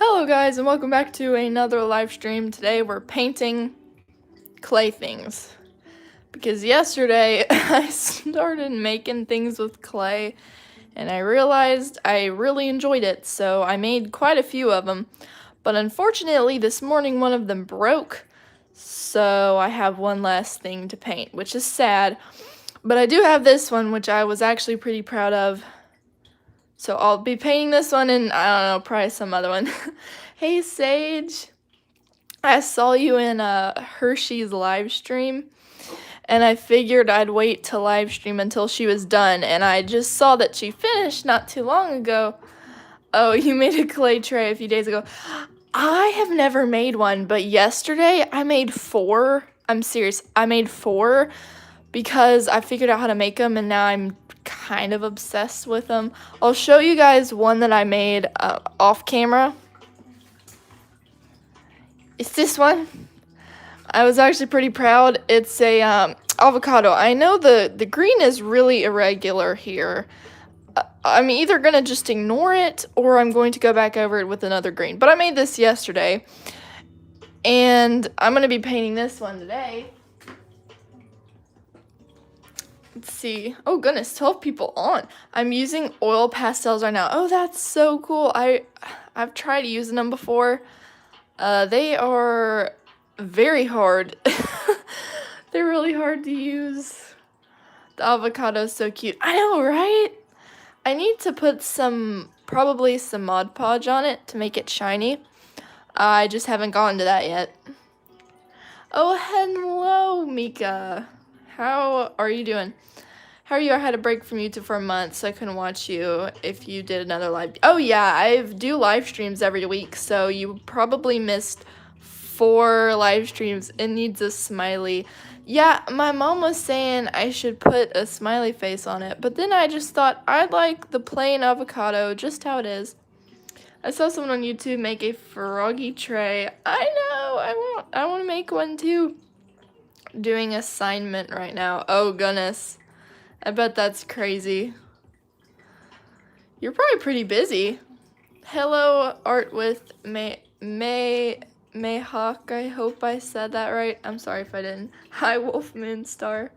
Hello guys and welcome back to another live stream. Today we're painting clay things. Because yesterday I started making things with clay and I realized I really enjoyed it, so I made quite a few of them. But unfortunately this morning one of them broke, so I have one less thing to paint, which is sad. But I do have this one, which I was actually pretty proud of. So I'll be painting this one and I don't know, probably some other one. Hey Sage, I saw you in Hershey's live stream and I figured I'd wait to live stream until she was done, and I just saw that she finished not too long ago. Oh, you made a clay tray a few days ago. I have never made one, but yesterday I made 4. I'm serious, I made 4 because I figured out how to make them and now I'm kind of obsessed with them. I'll show you guys one that I made off camera. It's this one. I was actually pretty proud. It's a avocado. I know the green is really irregular here. I'm either gonna just ignore it or I'm going to go back over it with another green. But I made this yesterday and I'm gonna be painting this one today. Let's see. Oh goodness, 12 people on. I'm using oil pastels right now. Oh, that's so cool. I've tried using them before. They are very hard. They're really hard to use. The avocado is so cute. I know, right? I need to put probably some Mod Podge on it to make it shiny. I just haven't gotten to that yet. Oh, hello, Mika. How are you doing? How are you? I had a break from YouTube for a month, so I couldn't watch you if you did another live. Oh yeah, I do live streams every week, so you probably missed 4 live streams. It needs a smiley. Yeah, my mom was saying I should put a smiley face on it, but then I just thought I'd like the plain avocado just how it is. I saw someone on YouTube make a froggy tray. I know, I want to make one too. Doing assignment right now. Oh goodness. I bet that's crazy. You're probably pretty busy. Hello, Art with Mayhawk. I hope I said that right. I'm sorry if I didn't. Hi, Wolf Moonstar.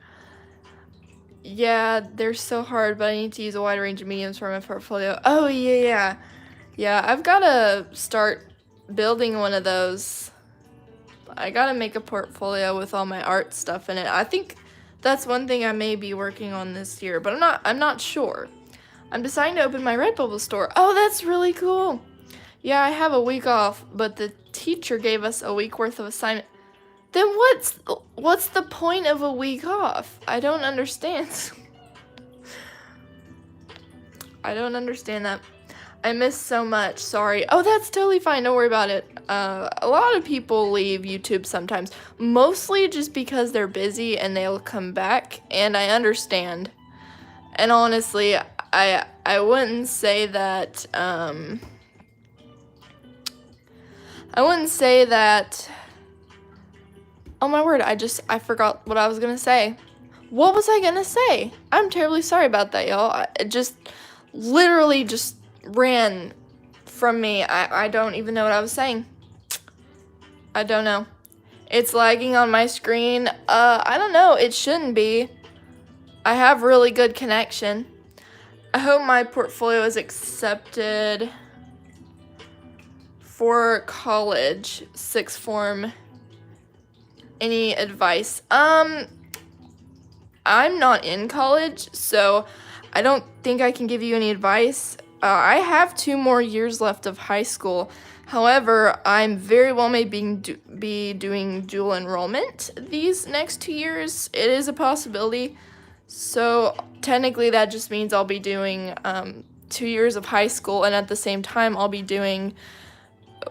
Yeah, they're so hard, but I need to use a wide range of mediums for my portfolio. Oh, yeah. Yeah, I've got to start building one of those. I got to make a portfolio with all my art stuff in it. I think that's one thing I may be working on this year, but I'm not sure. I'm deciding to open my Redbubble store. Oh, that's really cool. Yeah, I have a week off, but the teacher gave us a week worth of assignment. Then what's the point of a week off? I don't understand. I don't understand that. I missed so much, sorry. Oh, that's totally fine, don't worry about it. A lot of people leave YouTube sometimes, mostly just because they're busy and they'll come back, and I understand. And honestly, I wouldn't say that, I wouldn't say that, oh my word, I forgot what I was gonna say. What was I gonna say? I'm terribly sorry about that, y'all. It just literally just ran from me. I don't even know what I was saying. I don't know. It's lagging on my screen. I don't know. It shouldn't be. I have really good connection. I hope my portfolio is accepted for college, 6th form. Any advice? I'm not in college, so I don't think I can give you any advice. I have 2 more years left of high school. However, I'm very well may be doing dual enrollment these next 2 years. It is a possibility. So technically that just means I'll be doing 2 years of high school, and at the same time I'll be doing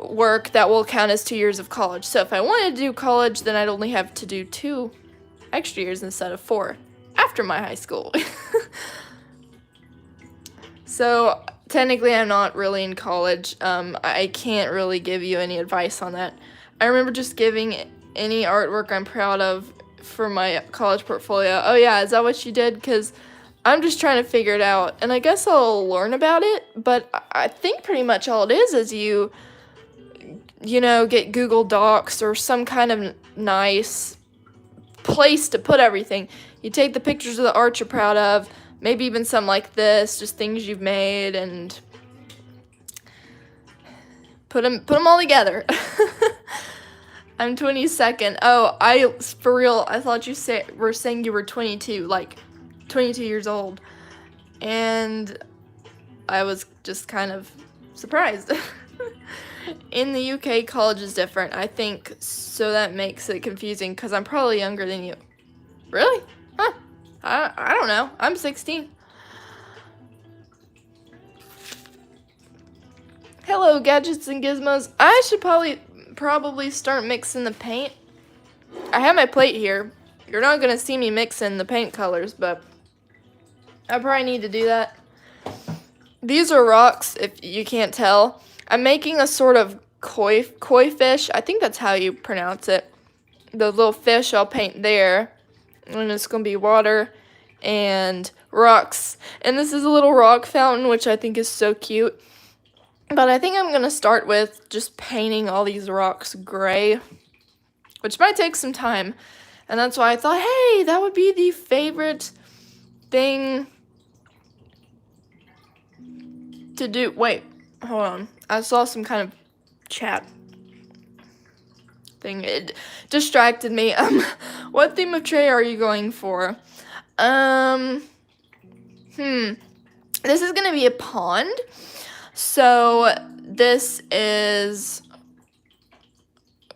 work that will count as 2 years of college. So if I wanted to do college, then I'd only have to do 2 extra years instead of 4 after my high school. So technically I'm not really in college. I can't really give you any advice on that. I remember just giving any artwork I'm proud of for my college portfolio. Oh yeah, is that what you did? Because I'm just trying to figure it out, and I guess I'll learn about it, but I think pretty much all it is you you know, get Google Docs or some kind of nice place to put everything. You take the pictures of the art you're proud of, maybe even some like this, just things you've made, and put them all together. I'm 22nd. Oh, for real, I thought you were saying you were 22, like 22 years old. And I was just kind of surprised. In the UK, college is different, I think, so that makes it confusing because I'm probably younger than you. Really? Huh. I don't know. I'm 16. Hello, gadgets and gizmos. I should probably start mixing the paint. I have my plate here. You're not going to see me mixing the paint colors, but I probably need to do that. These are rocks, if you can't tell. I'm making a sort of koi fish. I think that's how you pronounce it. The little fish I'll paint there. And it's going to be water and rocks. And this is a little rock fountain, which I think is so cute. But I think I'm going to start with just painting all these rocks gray, which might take some time. And that's why I thought, hey, that would be the favorite thing to do. Wait, hold on. I saw some kind of chat thing. It distracted me. What theme of tray are you going for? This is gonna be a pond. So this is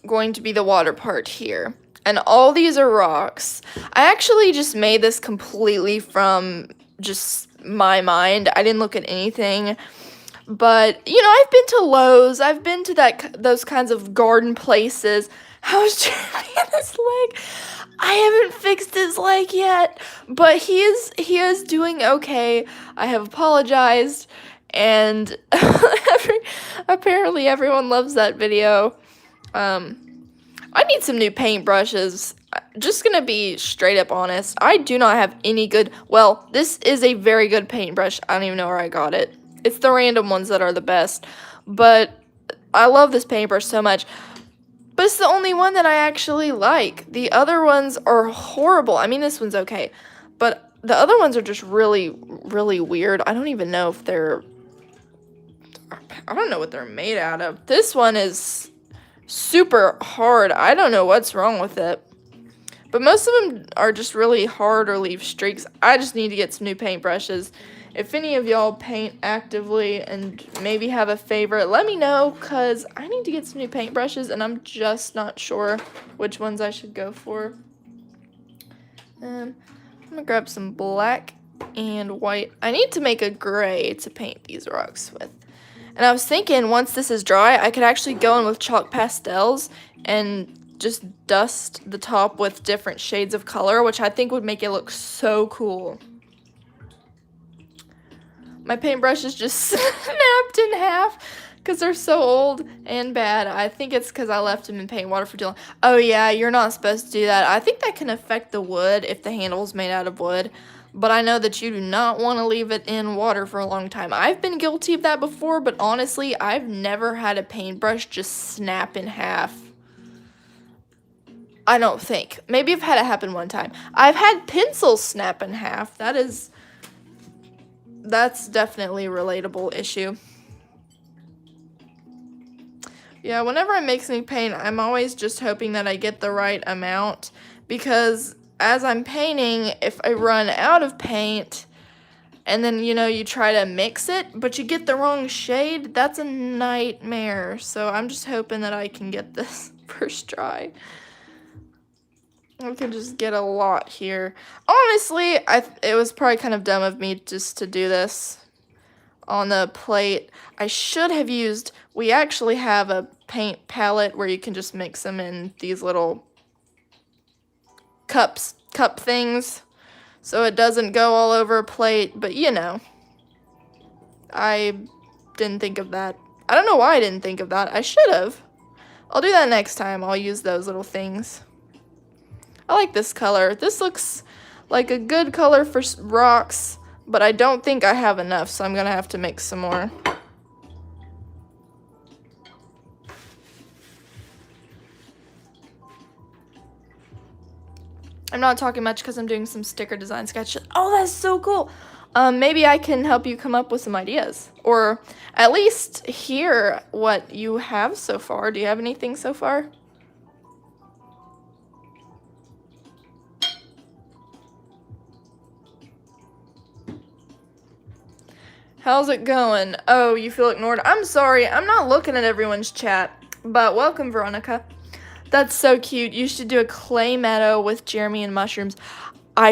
going to be the water part here. And all these are rocks. I actually just made this completely from just my mind. I didn't look at anything. But, you know, I've been to Lowe's. I've been to those kinds of garden places. How's Jeremy in his leg? I haven't fixed his leg yet. But he is doing okay. I have apologized. And apparently everyone loves that video. I need some new paintbrushes. Just gonna be straight up honest. I do not have any good... Well, this is a very good paintbrush. I don't even know where I got it. It's the random ones that are the best. But I love this paintbrush so much. But it's the only one that I actually like. The other ones are horrible. I mean, this one's okay. But the other ones are just really, really weird. I don't even know if they're... I don't know what they're made out of. This one is super hard. I don't know what's wrong with it. But most of them are just really hard or leave streaks. I just need to get some new paintbrushes. If any of y'all paint actively and maybe have a favorite, let me know, because I need to get some new paintbrushes and I'm just not sure which ones I should go for. I'm going to grab some black and white. I need to make a gray to paint these rocks with. And I was thinking once this is dry, I could actually go in with chalk pastels and just dust the top with different shades of color, which I think would make it look so cool. My paintbrush is just snapped in half because they're so old and bad. I think it's because I left them in paint water for too long. Oh yeah, you're not supposed to do that. I think that can affect the wood if the handle's made out of wood. But I know that you do not want to leave it in water for a long time. I've been guilty of that before, but honestly, I've never had a paintbrush just snap in half. I don't think. Maybe I've had it happen one time. I've had pencils snap in half. That's definitely a relatable issue. Yeah, whenever I make some paint, I'm always just hoping that I get the right amount, because as I'm painting, if I run out of paint and then, you know, you try to mix it, but you get the wrong shade, that's a nightmare. So I'm just hoping that I can get this first try. I can just get a lot here. Honestly, it was probably kind of dumb of me just to do this on the plate. I should have used... We actually have a paint palette where you can just mix them in these little cup things, so it doesn't go all over a plate. But you know, I didn't think of that. I don't know why I didn't think of that. I should have. I'll do that next time. I'll use those little things. I like this color. This looks like a good color for rocks, but I don't think I have enough, so I'm gonna have to mix some more. I'm not talking much because I'm doing some sticker design sketches. Oh, that's so cool. Maybe I can help you come up with some ideas, or at least hear what you have so far. Do you have anything so far? How's it going? Oh, you feel ignored? I'm sorry, I'm not looking at everyone's chat, but welcome, Veronica. That's so cute. You should do a clay meadow with Jeremy and mushrooms.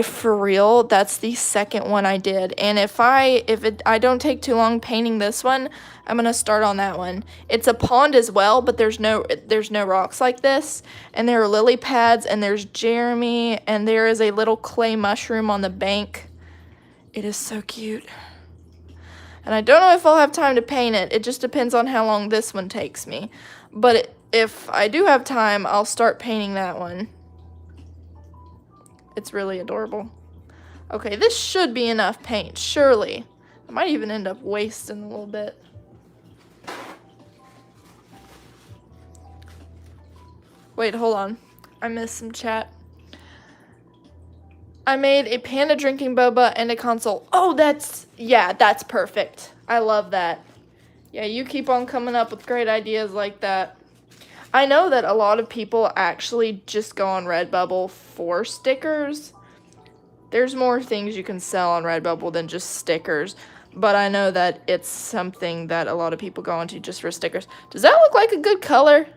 For real, that's the second one I did. And if I don't take too long painting this one, I'm gonna start on that one. It's a pond as well, but there's no rocks like this. And there are lily pads, and there's Jeremy, and there is a little clay mushroom on the bank. It is so cute. And I don't know if I'll have time to paint it. It just depends on how long this one takes me. But if I do have time, I'll start painting that one. It's really adorable. Okay, this should be enough paint, surely. I might even end up wasting a little bit. Wait, hold on. I missed some chat. I made a panda drinking boba and a console. Oh, that's perfect. I love that. Yeah, you keep on coming up with great ideas like that. I know that a lot of people actually just go on Redbubble for stickers. There's more things you can sell on Redbubble than just stickers, but I know that it's something that a lot of people go onto just for stickers. Does that look like a good color?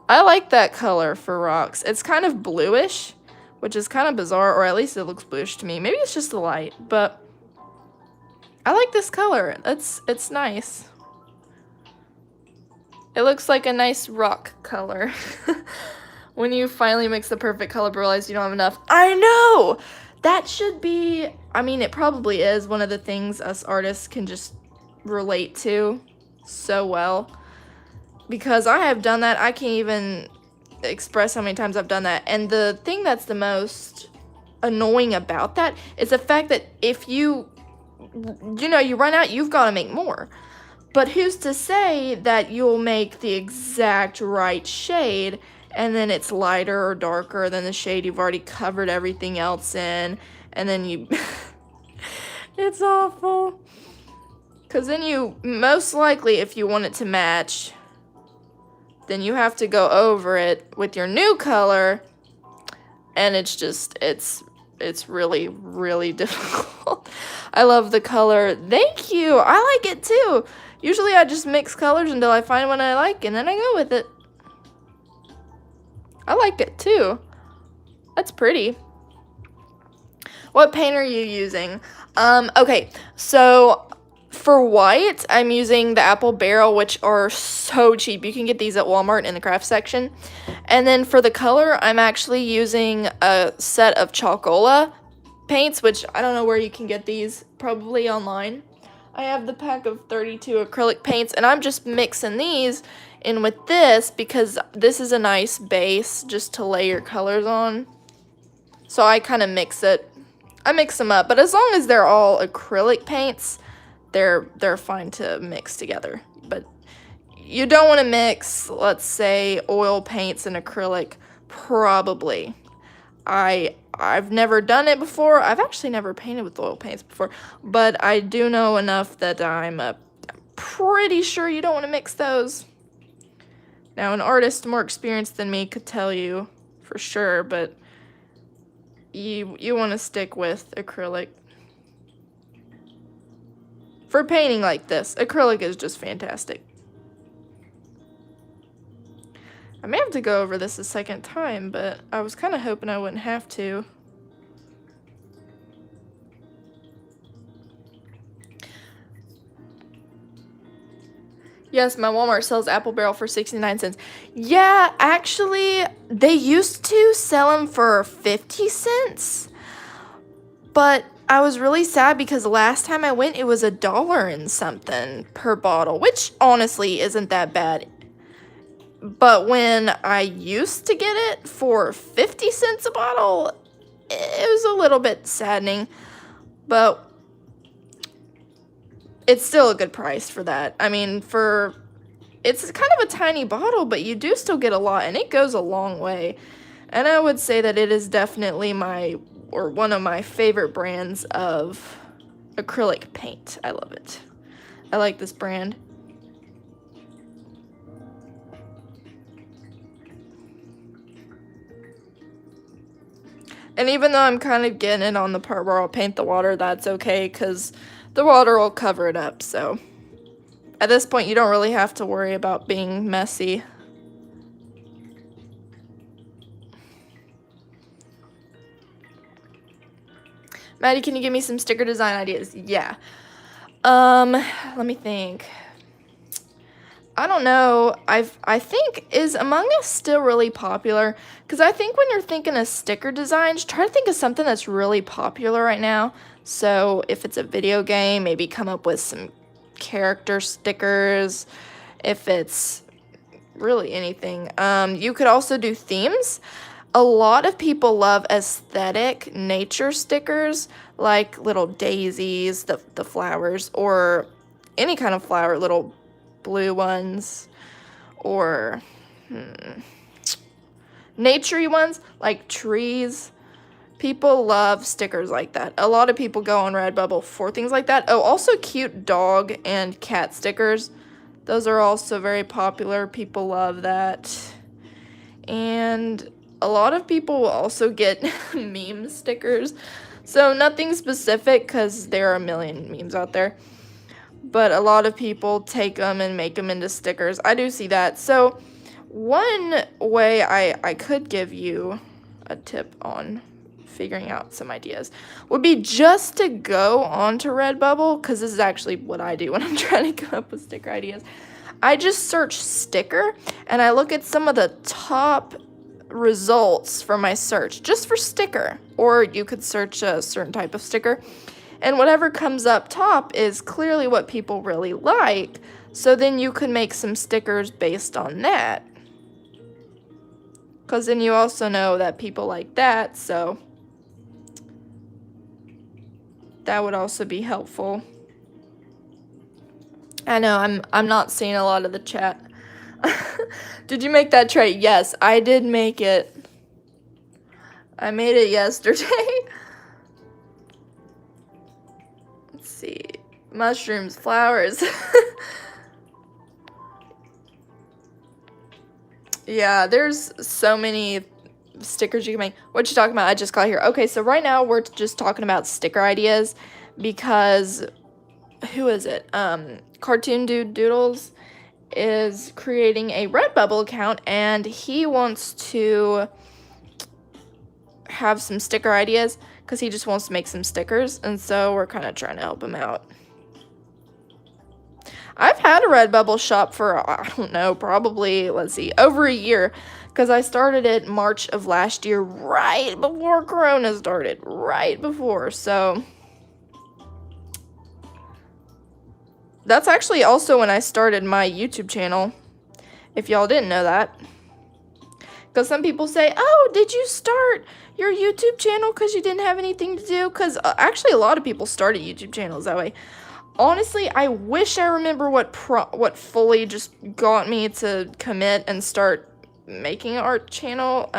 I like that color for rocks. It's kind of bluish, which is kind of bizarre, or at least it looks bluish to me. Maybe it's just the light, but I like this color. It's nice. It looks like a nice rock color. When you finally mix the perfect color but realize you don't have enough. I know! That should be, I mean, it probably is one of the things us artists can just relate to so well. Because I have done that. I can't even express how many times I've done that. And the thing that's the most annoying about that is the fact that if you run out, you've got to make more. But who's to say that you'll make the exact right shade and then it's lighter or darker than the shade you've already covered everything else in, and then you it's awful. Because then you, most likely, if you want it to match, then you have to go over it with your new color, and it's just, it's really, really difficult. I love the color. Thank you. I like it too. Usually I just mix colors until I find one I like, and then I go with it. I like it too. That's pretty. What paint are you using? Okay, so for white, I'm using the Apple Barrel, which are so cheap. You can get these at Walmart in the craft section. And then for the color, I'm actually using a set of Chalkola paints, which I don't know where you can get these, probably online. I have the pack of 32 acrylic paints, and I'm just mixing these in with this because this is a nice base just to lay your colors on. So I kind of mix it. I mix them up, but as long as they're all acrylic paints, they're fine to mix together. But you don't want to mix, let's say, oil paints and acrylic, probably. I've never done it before. I've actually never painted with oil paints before, but I do know enough that I'm pretty sure you don't want to mix those. Now, an artist more experienced than me could tell you for sure, but you want to stick with acrylic. For painting like this, acrylic is just fantastic. I may have to go over this a second time, but I was kind of hoping I wouldn't have to. Yes, my Walmart sells Apple Barrel for 69 cents. Yeah, actually, they used to sell them for 50 cents. But I was really sad because last time I went, it was $1 and something per bottle, which honestly isn't that bad. But when I used to get it for 50 cents a bottle, it was a little bit saddening. But it's still a good price for that. I mean, it's kind of a tiny bottle, but you do still get a lot, and it goes a long way. And I would say that it is definitely one of my favorite brands of acrylic paint. I love it. I like this brand. And even though I'm kind of getting it on the part where I'll paint the water, that's okay, because the water will cover it up. So at this point, you don't really have to worry about being messy. Mattie, can you give me some sticker design ideas? Yeah. Let me think. I don't know. I think, is Among Us still really popular? Because I think when you're thinking of sticker designs, try to think of something that's really popular right now. So if it's a video game, maybe come up with some character stickers. If it's really anything. You could also do themes. A lot of people love aesthetic nature stickers, like little daisies, the flowers, or any kind of flower, little blue ones, or naturey ones like trees. People love stickers like that. A lot of people go on Redbubble for things like that. Oh, also cute dog and cat stickers. Those are also very popular. People love that. And a lot of people will also get meme stickers. So nothing specific, because there are a million memes out there. But a lot of people take them and make them into stickers. I do see that. So one way I could give you a tip on figuring out some ideas would be just to go onto Redbubble, because this is actually what I do when I'm trying to come up with sticker ideas. I just search sticker, and I look at some of the top results for my search, just for sticker. Or you could search a certain type of sticker, and whatever comes up top is clearly what people really like. So then you could make some stickers based on that. Because then you also know that people like that, so that would also be helpful. I know, I'm not seeing a lot of the chat. Did you make that tray? Yes, I did make it. I made it yesterday. Let's see. Mushrooms, flowers. Yeah, there's so many stickers you can make. What you talking about? I just got here. Okay, so right now we're just talking about sticker ideas because who is it? Cartoon Dude Doodles is creating a Redbubble account, and he wants to have some sticker ideas because he just wants to make some stickers, and so we're kind of trying to help him out. I've had a Redbubble shop for, I don't know, probably, let's see, over a year, because I started it March of last year, right before Corona started, right before, so that's actually also when I started my YouTube channel, if y'all didn't know that. Because some people say, oh, did you start your YouTube channel because you didn't have anything to do? Because actually a lot of people started YouTube channels that way. Honestly, I wish I remember what fully just got me to commit and start making an art channel.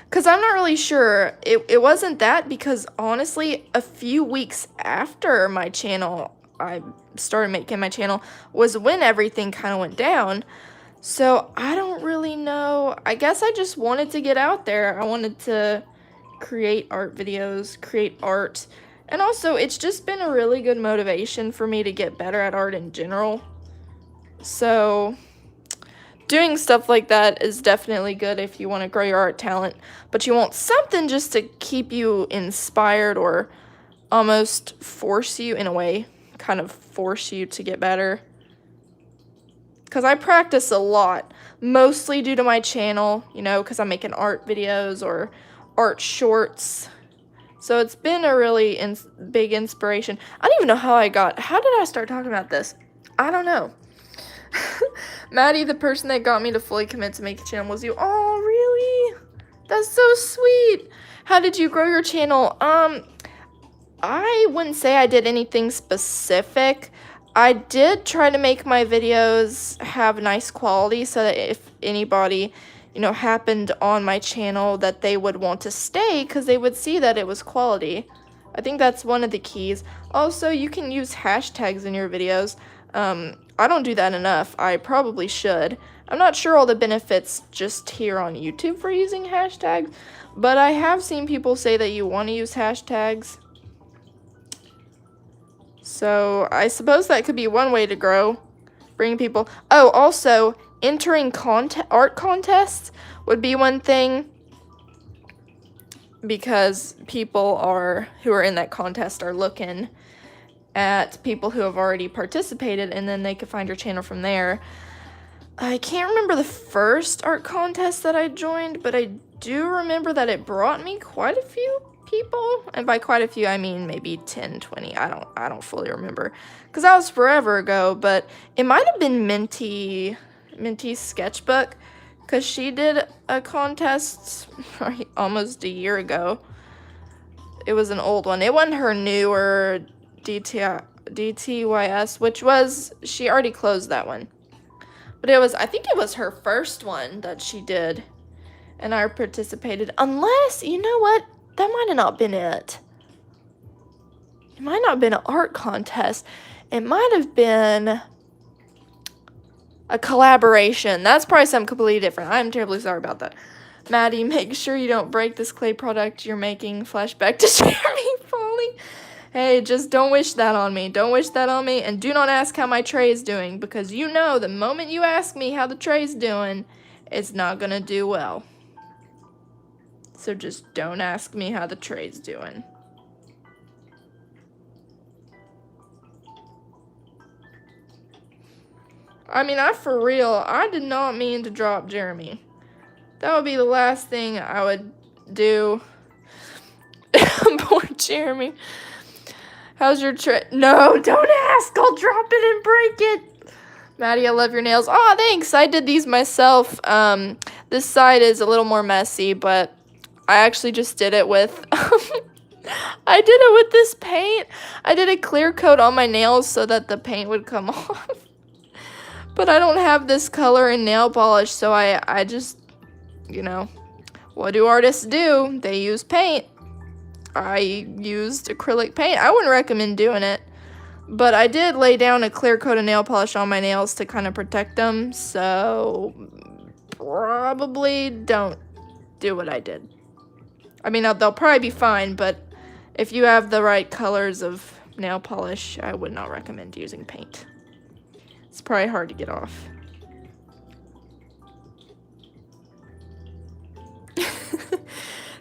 Because I'm not really sure. It wasn't that, because honestly, a few weeks after my channel, I started making my channel, was when everything kind of went down. So I don't really know. I guess I just wanted to get out there. I wanted to create art videos, create art. And also, it's just been a really good motivation for me to get better at art in general. So doing stuff like that is definitely good if you want to grow your art talent, but you want something just to keep you inspired or almost force you, in a way, kind of force you to get better. Because I practice a lot, mostly due to my channel, you know, because I'm making art videos or art shorts. So it's been a really big inspiration. I don't even know how did I start talking about this? I don't know. Mattie, the person that got me to fully commit to make a channel was you. Oh, really? That's so sweet. How did you grow your channel? I wouldn't say I did anything specific. I did try to make my videos have nice quality so that if anybody you know, happened on my channel that they would want to stay because they would see that it was quality. I think that's one of the keys. Also, you can use hashtags in your videos. I don't do that enough. I probably should. I'm not sure all the benefits just here on YouTube for using hashtags, but I have seen people say that you want to use hashtags. So I suppose that could be one way to grow, bring people. Oh, also, entering art contests would be one thing, because people who are in that contest are looking at people who have already participated, and then they could find your channel from there. I can't remember the first art contest that I joined, but I do remember that it brought me quite a few people, and by quite a few I mean maybe 10, 20. I don't fully remember because that was forever ago, but it might have been Minty's sketchbook, because she did a contest almost a year ago. It was an old one. It wasn't her newer DTYS, which was, she already closed that one. But it was, I think it was her first one that she did, and I participated. Unless, you know what? That might have not been it. It might not have been an art contest. It might have been a collaboration. That's probably something completely different. I'm terribly sorry about that. Mattie, make sure you don't break this clay product you're making. Flashback to Jeremy falling. Hey, just don't wish that on me. Don't wish that on me. And do not ask how my tray is doing, because you know the moment you ask me how the tray's doing, it's not gonna do well. So just don't ask me how the tray's doing. I mean, for real, I did not mean to drop Jeremy. That would be the last thing I would do. Poor Jeremy. How's your tray? No, don't ask. I'll drop it and break it. Mattie, I love your nails. Oh, thanks. I did these myself. This side is a little more messy, but I actually just did it with... I did it with this paint. I did a clear coat on my nails so that the paint would come off. But I don't have this color in nail polish, so I just, you know, what do artists do? They use paint. I used acrylic paint. I wouldn't recommend doing it, but I did lay down a clear coat of nail polish on my nails to kind of protect them, so probably don't do what I did. I mean, they'll probably be fine, but if you have the right colors of nail polish, I would not recommend using paint. It's probably hard to get off.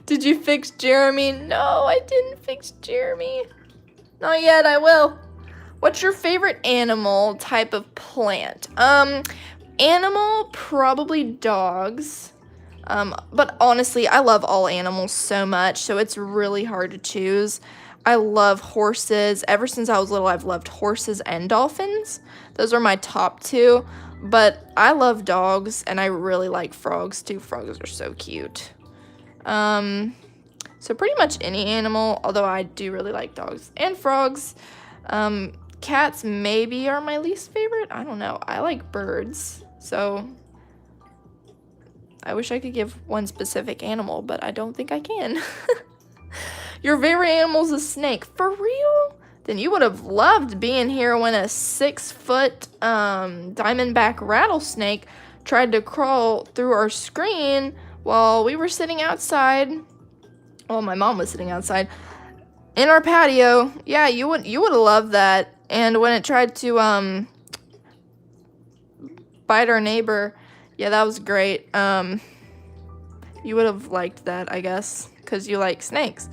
Did you fix Jeremy? No, I didn't fix Jeremy. Not yet, I will. What's your favorite animal type of plant? Animal, probably dogs. But honestly, I love all animals so much, so it's really hard to choose. I love horses. Ever since I was little, I've loved horses and dolphins. Those are my top two. But I love dogs, and I really like frogs, too. Frogs are so cute. So pretty much any animal, although I do really like dogs and frogs. Cats maybe are my least favorite. I don't know. I like birds, so I wish I could give one specific animal, but I don't think I can. Your favorite animal's a snake. For real? Then you would have loved being here when a 6-foot diamondback rattlesnake tried to crawl through our screen while we were sitting outside. Well, my mom was sitting outside in our patio. Yeah, you would have loved that. And when it tried to bite our neighbor, yeah, that was great. You would have liked that, I guess, because you like snakes.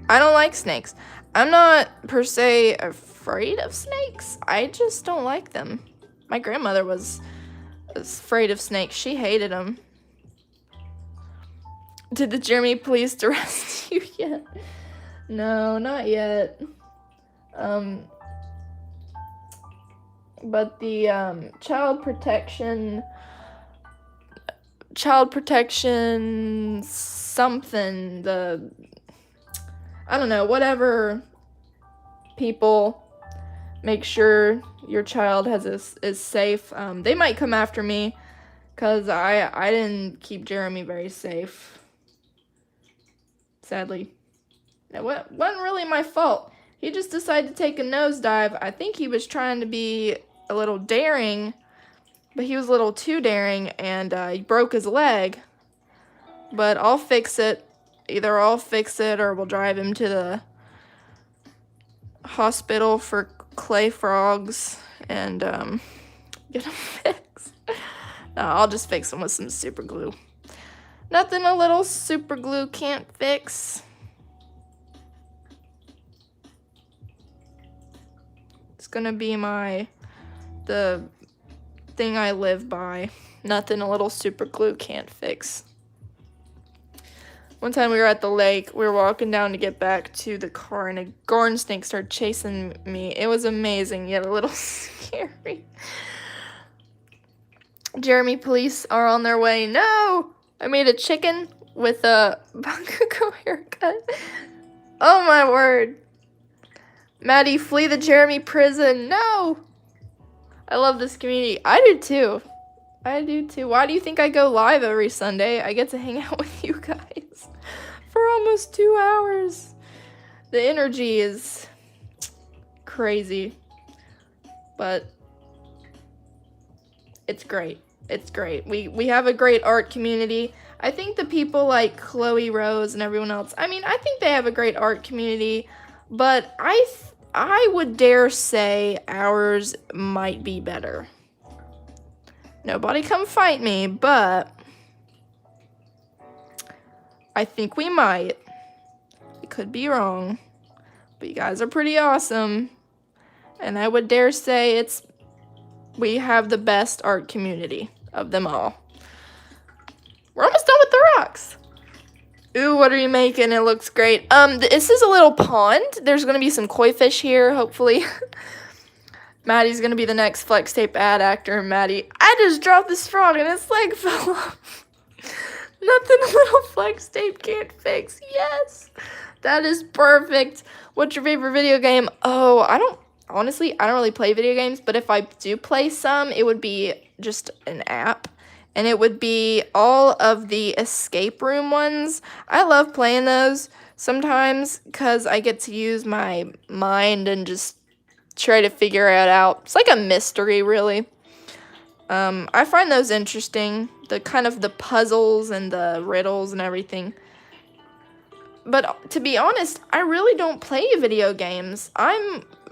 I don't like snakes. I'm not per se afraid of snakes. I just don't like them. My grandmother was afraid of snakes. She hated them. Did the Jeremy police arrest you yet? No, not yet. But the child protection something, I don't know, whatever people make sure your child is safe. They might come after me Because I didn't keep Jeremy very safe. Sadly. It wasn't really my fault. He just decided to take a nosedive. I think he was trying to be a little daring, but he was a little too daring, and he broke his leg. But I'll fix it. Either I'll fix it or we'll drive him to the hospital for clay frogs and get him fixed. No, I'll just fix him with some super glue. Nothing a little super glue can't fix. It's gonna be the thing I live by. Nothing a little super glue can't fix. One time we were at the lake, we were walking down to get back to the car, and a garden snake started chasing me. It was amazing, yet a little scary. Jeremy, police are on their way. No! I made a chicken with a Bakugo haircut. Oh my word. Mattie, flee the Jeremy prison. No! I love this community. I do too. I do too. Why do you think I go live every Sunday? I get to hang out with you guys for almost 2 hours. The energy is crazy, but it's great. It's great. We have a great art community. I think the people like Chloe Rose and everyone else, I mean, I think they have a great art community, but I would dare say ours might be better. Nobody come fight me, but I think we might. I could be wrong, but you guys are pretty awesome, and I would dare say we have the best art community of them all. We're almost done with the rocks. Ooh, what are you making? It looks great. This is a little pond. There's gonna be some koi fish here, hopefully. Maddie's gonna be the next flex tape ad actor. Mattie, I just dropped this frog and its leg fell off. Nothing a little flex tape can't fix. Yes, that is perfect. What's your favorite video game? Oh, honestly, I don't really play video games, but if I do play some, it would be just an app. And it would be all of the escape room ones. I love playing those sometimes because I get to use my mind and just try to figure it out. It's like a mystery, really. I find those interesting. The kind of the puzzles and the riddles and everything. But to be honest, I really don't play video games.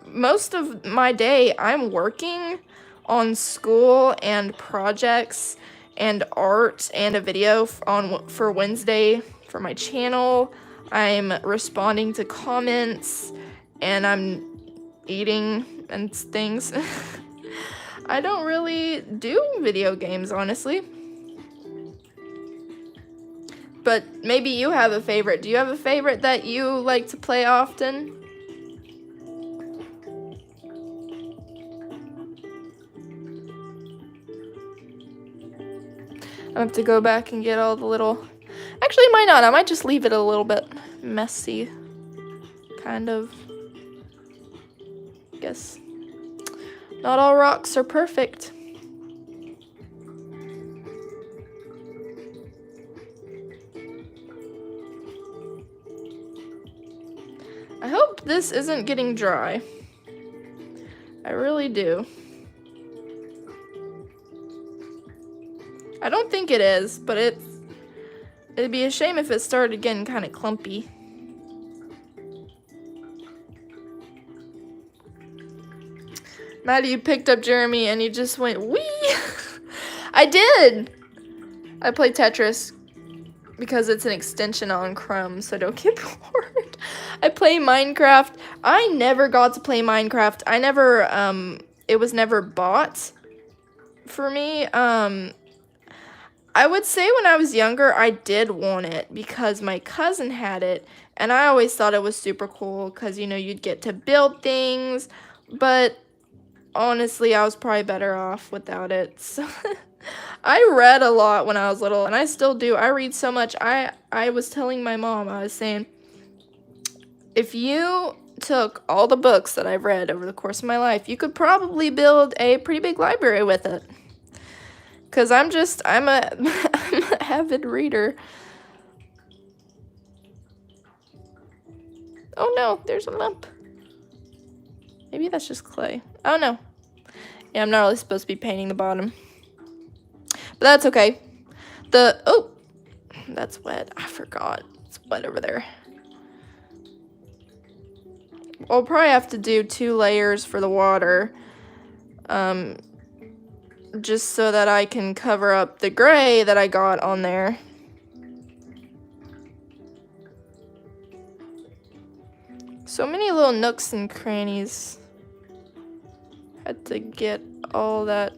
Most of my day, I'm working on school and projects and art and a video for Wednesday for my channel. I'm responding to comments and I'm eating and things. I don't really do video games, honestly. But maybe you have a favorite. Do you have a favorite that you like to play often? I have to go back and get all the little... Actually, I might not. I might just leave it a little bit messy. Kind of. Guess not all rocks are perfect. I hope this isn't getting dry. I really do. I don't think it is, but it'd be a shame if it started getting kind of clumpy. Mattie, you picked up Jeremy and you just went, wee! I did! I play Tetris because it's an extension on Chrome, so don't get bored. I play Minecraft. I never got to play Minecraft. It was never bought for me. I would say when I was younger, I did want it because my cousin had it, and I always thought it was super cool because, you know, you'd get to build things, but honestly, I was probably better off without it. So I read a lot when I was little, and I still do. I read so much. I was telling my mom, I was saying, if you took all the books that I've read over the course of my life, you could probably build a pretty big library with it. Because I'm a, I'm an avid reader. Oh no, there's a lump. Maybe that's just clay. Oh no. Yeah, I'm not really supposed to be painting the bottom. But that's okay. Oh, that's wet. I forgot. It's wet over there. I'll probably have to do 2 layers for the water. Just so that I can cover up the gray that I got on there. So many little nooks and crannies. Had to get all that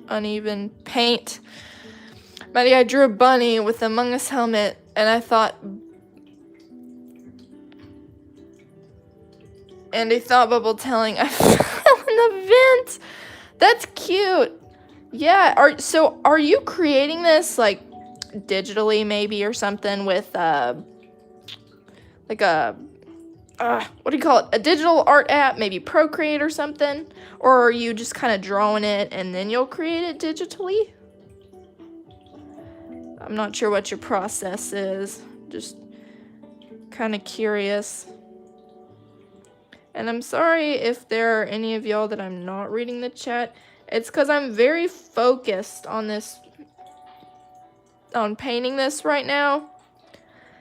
uneven paint. Mattie, I drew a bunny with a Among Us helmet, and I thought... And a thought bubble telling I fell in the vent. That's cute. Yeah, are you creating this, like, digitally maybe or something with, like a... what do you call it? A digital art app, maybe Procreate or something? Or are you just kind of drawing it and then you'll create it digitally? I'm not sure what your process is. Just kind of curious. And I'm sorry if there are any of y'all that I'm not reading the chat. It's because I'm very focused on painting this right now.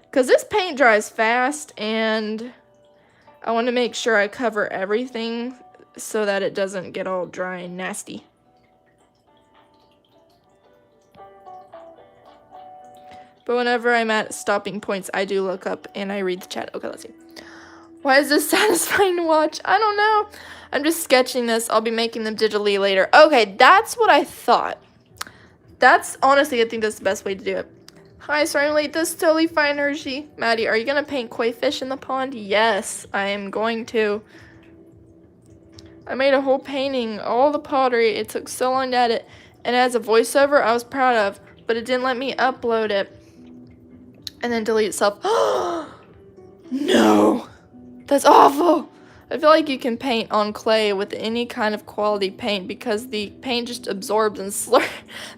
Because this paint dries fast and I want to make sure I cover everything so that it doesn't get all dry and nasty. But whenever I'm at stopping points, I do look up and I read the chat. Okay, let's see. Why is this satisfying to watch? I don't know. I'm just sketching this. I'll be making them digitally later. Okay, that's what I thought. That's honestly, I think that's the best way to do it. Hi, sorry I'm late. This is totally fine, Hershey. Mattie, are you going to paint koi fish in the pond? Yes, I am going to. I made a whole painting, all the pottery. It took so long to edit. And as a voiceover, I was proud of. But it didn't let me upload it. And then delete itself. No! That's awful! I feel like you can paint on clay with any kind of quality paint because the paint just absorbs and slurps.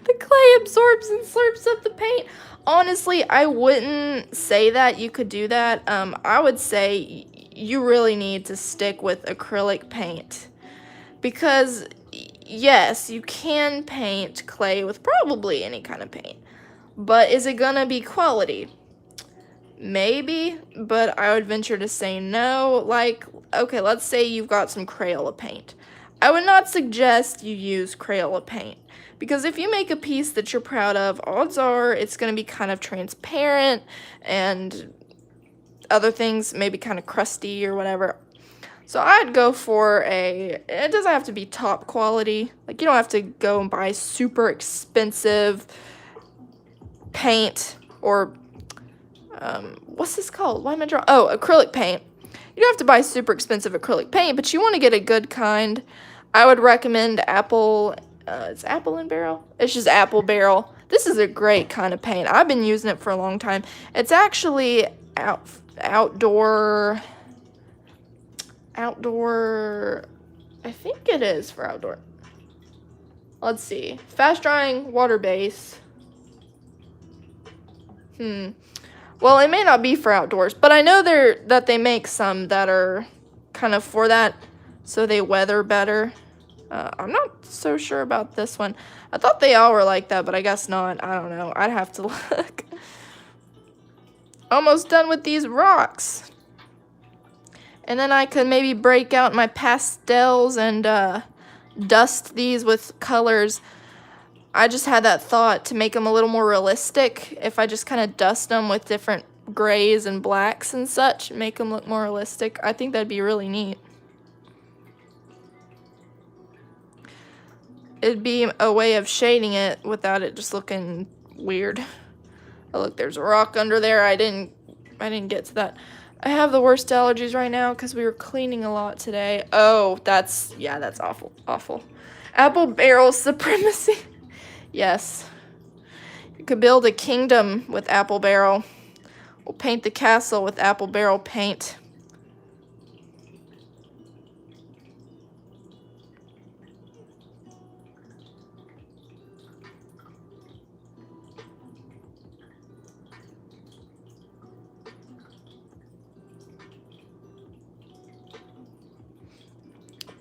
The clay absorbs and slurps up the paint. Honestly, I wouldn't say that you could do that. I would say you really need to stick with acrylic paint. Because, yes, you can paint clay with probably any kind of paint. But is it gonna be quality? Maybe, but I would venture to say no. Like, okay, let's say you've got some Crayola paint. I would not suggest you use Crayola paint. Because if you make a piece that you're proud of, odds are it's going to be kind of transparent and other things maybe kind of crusty or whatever. So I'd go for it doesn't have to be top quality. Like, you don't have to go and buy super expensive paint or... what's this called? Why am I drawing? Oh, acrylic paint. You don't have to buy super expensive acrylic paint, but you want to get a good kind. I would recommend Apple. It's Apple and Barrel. It's just Apple Barrel. This is a great kind of paint. I've been using it for a long time. It's actually outdoor. I think it is for outdoor. Let's see. Fast drying, water base. Well, it may not be for outdoors, but I know that they make some that are kind of for that, so they weather better. I'm not so sure about this one. I thought they all were like that, but I guess not. I don't know. I'd have to look. Almost done with these rocks. And then I could maybe break out my pastels and dust these with colors. I just had that thought to make them a little more realistic. If I just kind of dust them with different grays and blacks and such, make them look more realistic. I think that'd be really neat. It'd be a way of shading it without it just looking weird. Oh, look, there's a rock under there. I didn't get to that. I have the worst allergies right now because we were cleaning a lot today. Oh, that's awful, awful. Apple barrel supremacy. Yes. You could build a kingdom with apple barrel. We'll paint the castle with apple barrel paint.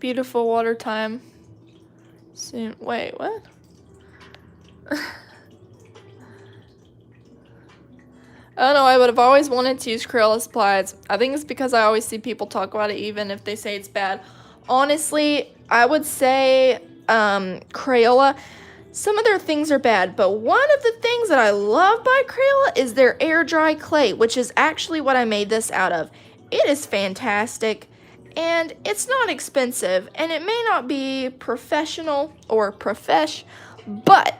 Beautiful water time. Soon. Wait, what? I don't know, but I've always wanted to use Crayola supplies. I think it's because I always see people talk about it even if they say it's bad. Honestly, I would say Crayola, some of their things are bad, but one of the things that I love by Crayola is their air dry clay, which is actually what I made this out of. It is fantastic, and it's not expensive, and it may not be professional or profesh, but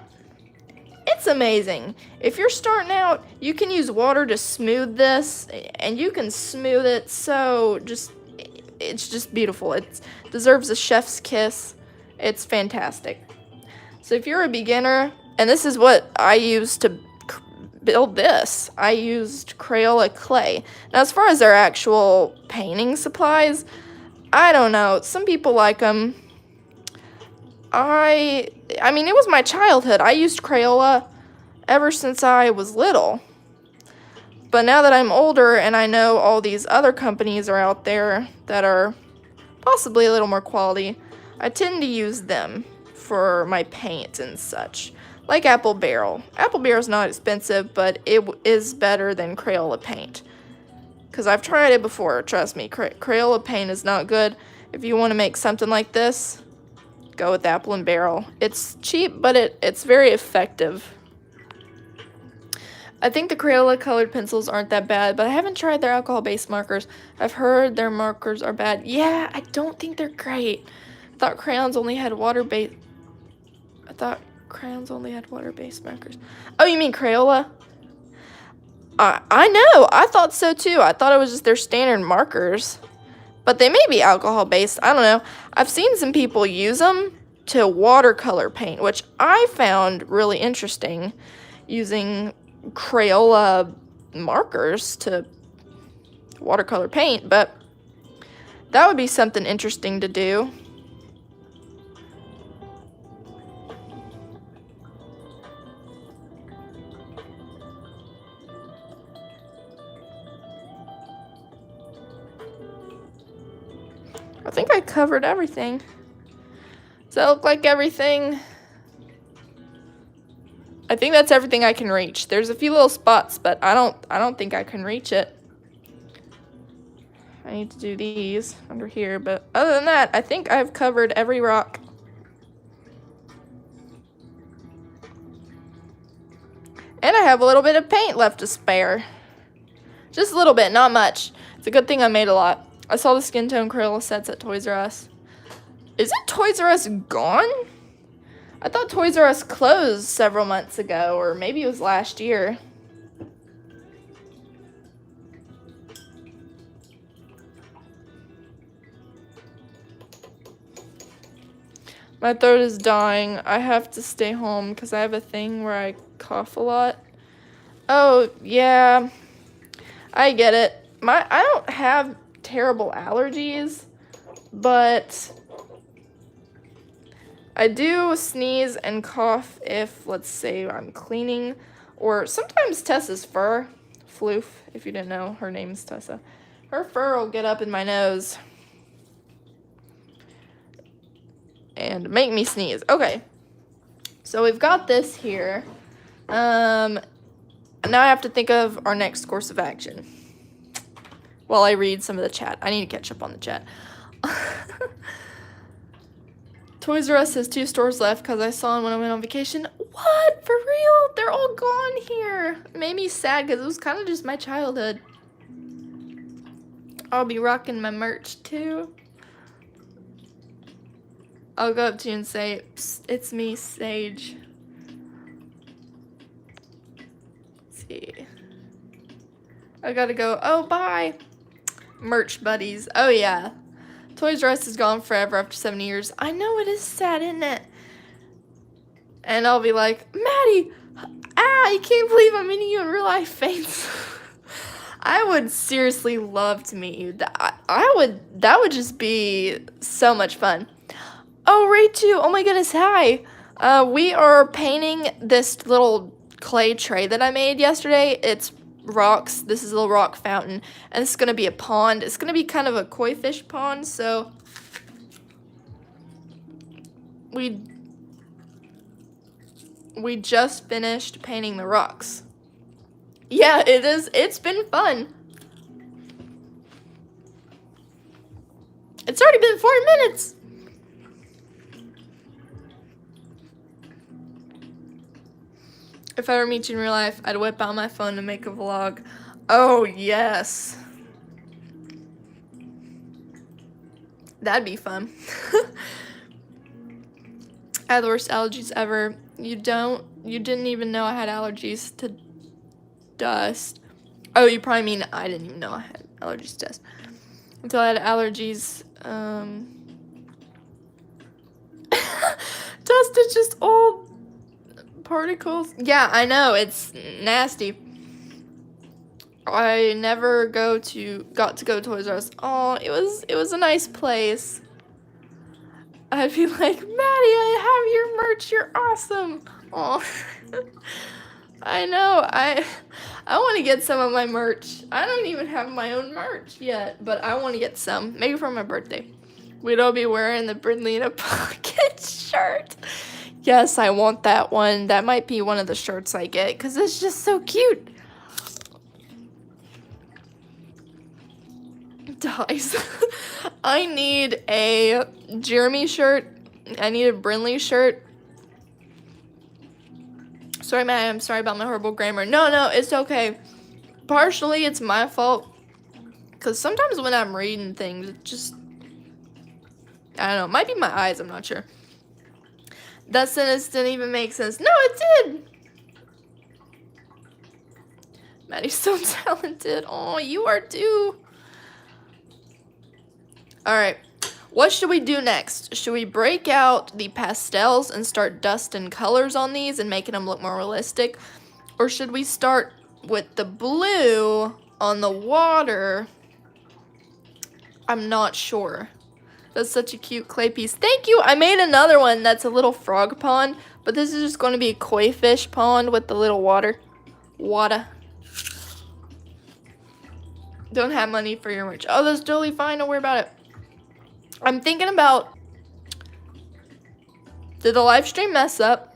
it's amazing. If you're starting out, you can use water to smooth this, and you can smooth it so it's just beautiful. It deserves a chef's kiss. It's fantastic. So if you're a beginner, and this is what I used to build this, I used Crayola clay. Now as far as their actual painting supplies, I don't know. Some people like them. I mean, it was my childhood. I used Crayola ever since I was little. But now that I'm older and I know all these other companies are out there that are possibly a little more quality, I tend to use them for my paint and such. Like Apple Barrel. Apple Barrel is not expensive, but it is better than Crayola paint. Because I've tried it before, trust me. Crayola paint is not good. If you want to make something like this, go with Apple and Barrel. It's cheap, but it's very effective. I think the Crayola colored pencils aren't that bad, but I haven't tried their alcohol-based markers. I've heard their markers are bad. Yeah, I don't think they're great. I thought crayons only had water-based markers. Oh, you mean Crayola? I know. I thought so too. I thought it was just their standard markers. But they may be alcohol-based. I don't know. I've seen some people use them to watercolor paint, which I found really interesting, using Crayola markers to watercolor paint. But that would be something interesting to do. I think I covered everything. Does that look like everything? I think that's everything I can reach. There's a few little spots, but I don't think I can reach it. I need to do these under here, but other than that, I think I've covered every rock. And I have a little bit of paint left to spare. Just a little bit, not much. It's a good thing I made a lot. I saw the skin tone Crayola sets at Toys R Us. Isn't Toys R Us gone? I thought Toys R Us closed several months ago, or maybe it was last year. My throat is dying. I have to stay home because I have a thing where I cough a lot. Oh, yeah. I get it. I don't have terrible allergies, but I do sneeze and cough if, let's say, I'm cleaning, or sometimes Tessa's fur, Floof, if you didn't know, her name's Tessa. Her fur will get up in my nose and make me sneeze. Okay, so we've got this here. Now I have to think of our next course of action while I read some of the chat. I need to catch up on the chat. Toys R Us has 2 stores left because I saw them when I went on vacation. What? For real? They're all gone here. It made me sad because it was kind of just my childhood. I'll be rocking my merch too. I'll go up to you and say, it's me, Sage. Let's see. I gotta go. Oh, bye. Merch buddies. Oh, yeah. Toys R Us is gone forever after 7 years. I know, it is sad, isn't it? And I'll be like, Mattie, I can't believe I'm meeting you in real life, face. I would seriously love to meet you. That would just be so much fun. Oh, Ray2, oh my goodness, hi. We are painting this little clay tray that I made yesterday. It's rocks. This is a little rock fountain, and this is going to be a pond. It's going to be kind of a koi fish pond, so we just finished painting the rocks. Yeah, it is. It's been fun. It's already been 40 minutes. If I ever meet you in real life, I'd whip out my phone to make a vlog. Oh, yes. That'd be fun. I had the worst allergies ever. You didn't even know I had allergies to dust. Oh, you probably mean I didn't even know I had allergies to dust. Until I had allergies, dust is just old particles. Yeah, I know, it's nasty. I never got to go to Toys R Us. Oh, it was a nice place. I'd be like, Mattie, I have your merch. You're awesome. Oh, I know. I want to get some of my merch. I don't even have my own merch yet, but I want to get some. Maybe for my birthday. We'd all be wearing the Bridlina Pocket shirt. Yes, I want that one. That might be one of the shirts I get because it's just so cute. Dies. I need a Jeremy shirt. I need a Brinley shirt. Sorry, Matt. I'm sorry about my horrible grammar. No, it's okay. Partially, it's my fault. Because sometimes when I'm reading things, it just... I don't know. It might be my eyes. I'm not sure. That sentence didn't even make sense. No, it did. Mattie's so talented. Oh, you are too. Alright, what should we do next? Should we break out the pastels and start dusting colors on these and making them look more realistic? Or should we start with the blue on the water? I'm not sure. That's such a cute clay piece. Thank you! I made another one that's a little frog pond, but this is just going to be a koi fish pond with the little water. Don't have money for your merch. Oh, that's totally fine. Don't worry about it. I'm thinking about, did the live stream mess up?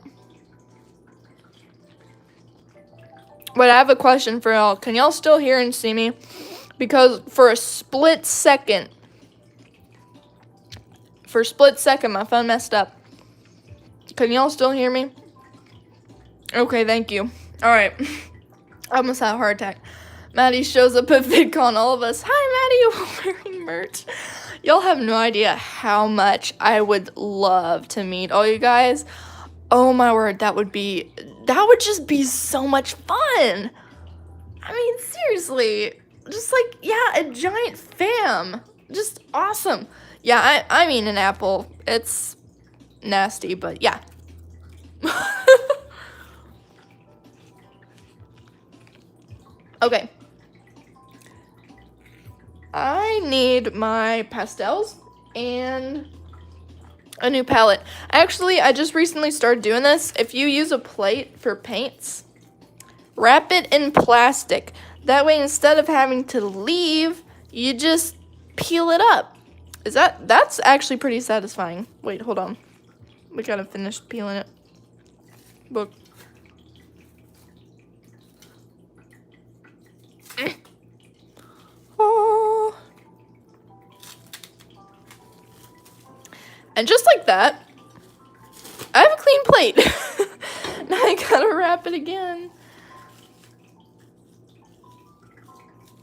But I have a question for y'all. Can y'all still hear and see me? Because for a split second, my phone messed up. Can y'all still hear me? Okay, thank you. Alright. I almost had a heart attack. Mattie shows up at VidCon, all of us. Hi, Mattie, wearing merch. Y'all have no idea how much I would love to meet all you guys. Oh my word, that would just be so much fun. I mean, seriously, just like, yeah, a giant fam. Just awesome. Yeah, I mean an apple. It's nasty, but yeah. Okay. I need my pastels and a new palette. Actually, I just recently started doing this. If you use a plate for paints, wrap it in plastic. That way, instead of having to leave, you just peel it up. That's actually pretty satisfying. Wait, hold on. We gotta finish peeling it. Look. Oh. And just like that, I have a clean plate. Now I gotta wrap it again.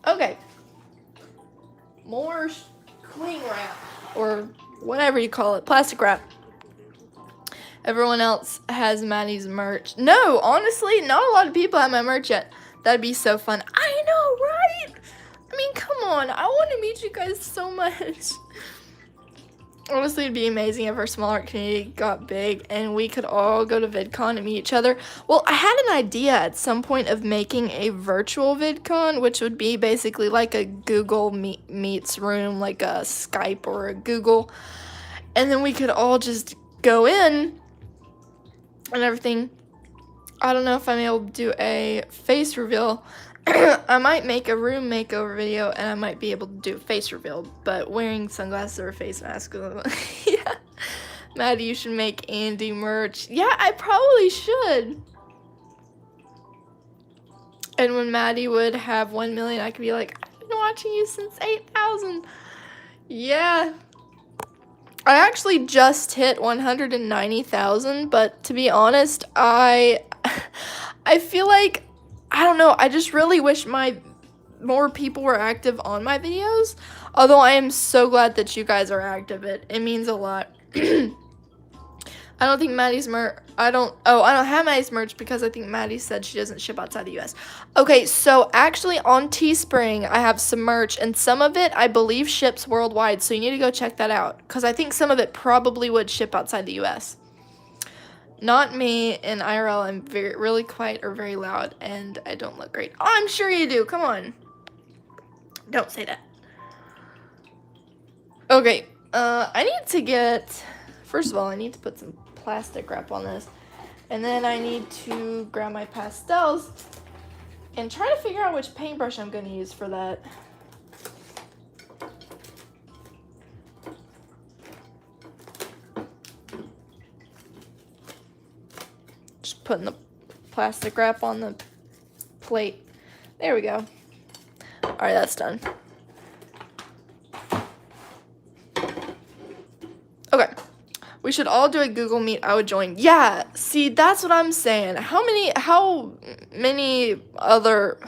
Okay. More cling wrap, or whatever you call it, plastic wrap. Everyone else has Mattie's merch. No, honestly, not a lot of people have my merch yet. That'd be so fun. I know, right? I mean, come on. I want to meet you guys so much. Honestly, it'd be amazing if our small art community got big and we could all go to VidCon and meet each other. Well, I had an idea at some point of making a virtual VidCon, which would be basically like a Google Meets room, like a Skype or a Google. And then we could all just go in and everything. I don't know if I'm able to do a face reveal. I might make a room makeover video, and I might be able to do a face reveal, but wearing sunglasses or a face mask, yeah, Mattie, you should make Andy merch. Yeah, I probably should. And when Mattie would have 1 million, I could be like, I've been watching you since 8,000. Yeah. I actually just hit 190,000, but to be honest, I feel like, I don't know, I just really wish more people were active on my videos. Although I am so glad that you guys are active. It means a lot. I don't think Maddie's merch, I don't have Maddie's merch because I think Mattie said she doesn't ship outside the US. Okay, so actually on Teespring, I have some merch, and some of it, I believe, ships worldwide, so you need to go check that out, because I think some of it probably would ship outside the US. Not me. In IRL, I'm really quiet or very loud, and I don't look great. Oh, I'm sure you do. Come on. Don't say that. Okay, I need to get, first of all, I need to put some plastic wrap on this, and then I need to grab my pastels and try to figure out which paintbrush I'm going to use for that. Just putting the plastic wrap on the plate. There we go. Alright, that's done. Okay. We should all do a Google Meet. I would join. Yeah, see, that's what I'm saying. How many other...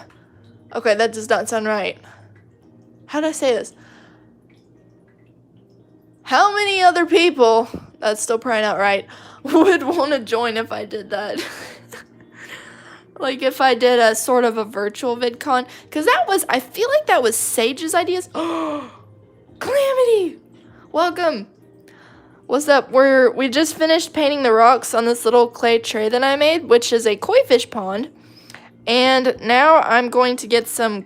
Okay, that does not sound right. How did I say this? How many other people, that's still probably not right, would want to join if I did that? Like if I did a sort of a virtual VidCon. Because I feel like that was Sage's ideas. Oh, Calamity! Welcome. What's up? We just finished painting the rocks on this little clay tray that I made, which is a koi fish pond. And now I'm going to get some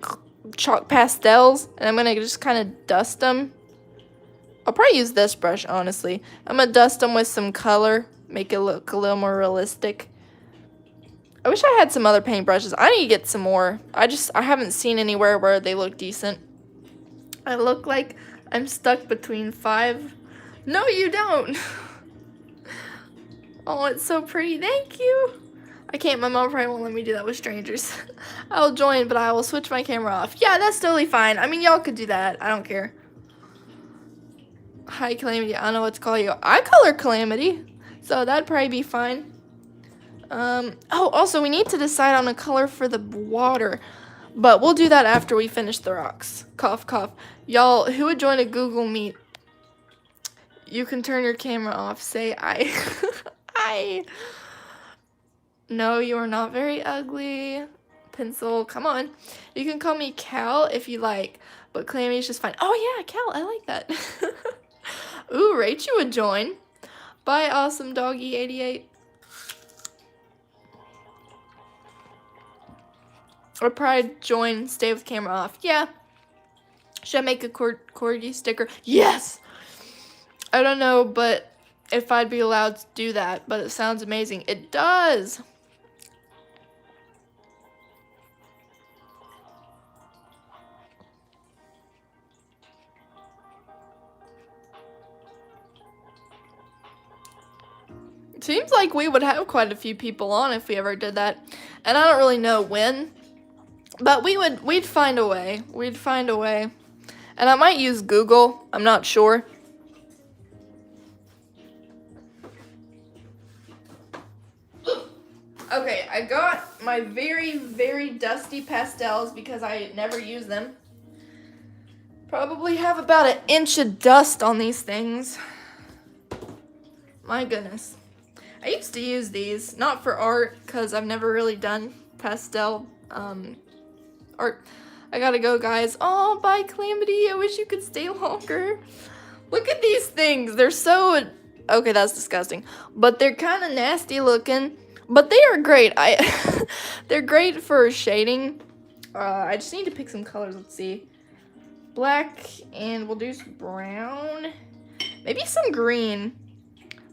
chalk pastels, and I'm going to just kind of dust them. I'll probably use this brush, honestly. I'm going to dust them with some color, make it look a little more realistic. I wish I had some other paintbrushes. I need to get some more. I haven't seen anywhere where they look decent. I look like I'm stuck between 5... No, you don't. Oh, it's so pretty. Thank you. I can't. My mom probably won't let me do that with strangers. I'll join, but I will switch my camera off. Yeah, that's totally fine. I mean, y'all could do that. I don't care. Hi, Calamity. I don't know what to call you. I color Calamity, so that'd probably be fine. Oh, also, we need to decide on a color for the water, but we'll do that after we finish the rocks. Cough, cough. Y'all, who would join a Google Meet? You can turn your camera off. Say I. I. No, you are not very ugly. Pencil, come on. You can call me Cal if you like, but Clammy is just fine. Oh yeah, Cal, I like that. Ooh, Rachel would join. Bye, awesome doggy 88. Or probably join, stay with camera off. Yeah. Should I make a corgi sticker? Yes! I don't know, but if I'd be allowed to do that, but it sounds amazing. It does! It seems like we would have quite a few people on if we ever did that. And I don't really know when, but we'd find a way. We'd find a way. And I might use Google. I'm not sure. Okay, I got my very, very dusty pastels because I never use them. Probably have about 1 inch of dust on these things. My goodness. I used to use these, not for art, because I've never really done pastel art. I gotta go, guys. Oh, bye, Calamity. I wish you could stay longer. Look at these things. They're so... Okay, that's disgusting. But they're kind of nasty looking. But they are great. They're great for shading. I just need to pick some colors. Let's see. Black, and we'll do some brown. Maybe some green.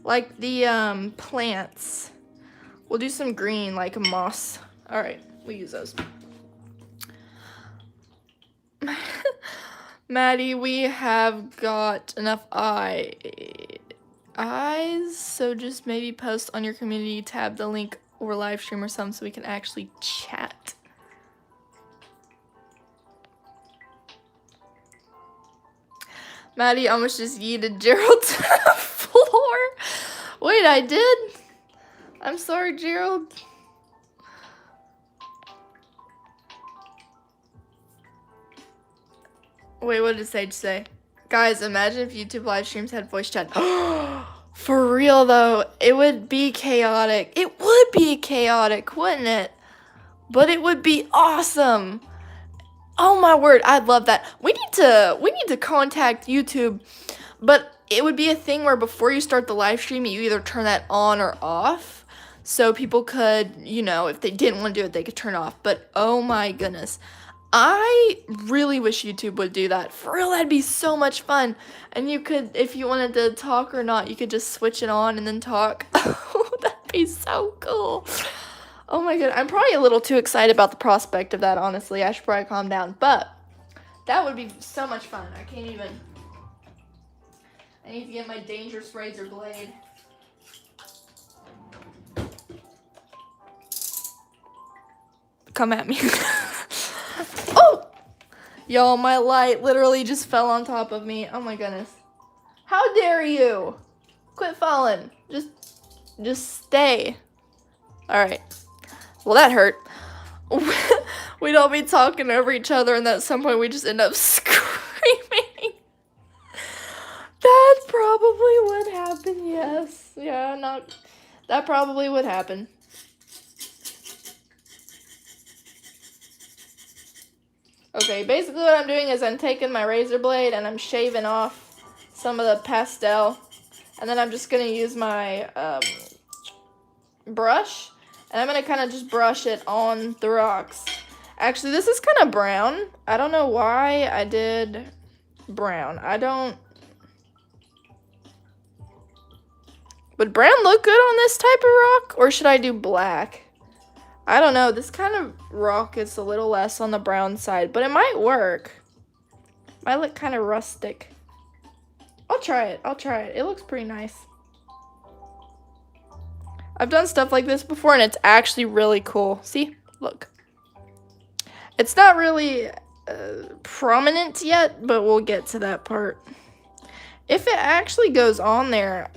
Like the plants. We'll do some green, like a moss. Alright, we'll use those. Mattie, we have got enough eyes, so just maybe post on your community tab the link or live stream or something so we can actually chat. Mattie almost just yeeted Gerald to the floor. Wait, I did? I'm sorry, Gerald. Wait, what did Sage say? Guys, imagine if YouTube live streams had voice chat. For real, though, it would be chaotic. It would be chaotic, wouldn't it? But it would be awesome. Oh my word, I'd love that. We need to contact YouTube, but it would be a thing where before you start the live stream, you either turn that on or off, so people could, you know, if they didn't want to do it, they could turn off. But oh my goodness, I really wish YouTube would do that. For real, that'd be so much fun. And you could, if you wanted to talk or not, you could just switch it on and then talk. Oh, that'd be so cool. Oh my god, I'm probably a little too excited about the prospect of that, honestly. I should probably calm down. But that would be so much fun. I can't even. I need to get my dangerous razor blade. Come at me. Oh! Y'all, my light literally just fell on top of me. Oh my goodness. How dare you? Quit falling. Just stay. Alright. Well, that hurt. We'd all be talking over each other, and then at some point we just end up screaming. That probably would happen, yes. Yeah, that probably would happen. Okay, basically what I'm doing is I'm taking my razor blade and I'm shaving off some of the pastel, and then I'm just going to use my brush, and I'm going to kind of just brush it on the rocks. Actually, this is kind of brown. I don't know why I did brown. Would brown look good on this type of rock, or should I do black? I don't know. This kind of rock is a little less on the brown side, but it might work. Might look kind of rustic. I'll try it. It looks pretty nice. I've done stuff like this before, and it's actually really cool. See? Look. It's not really prominent yet, but we'll get to that part. If it actually goes on there,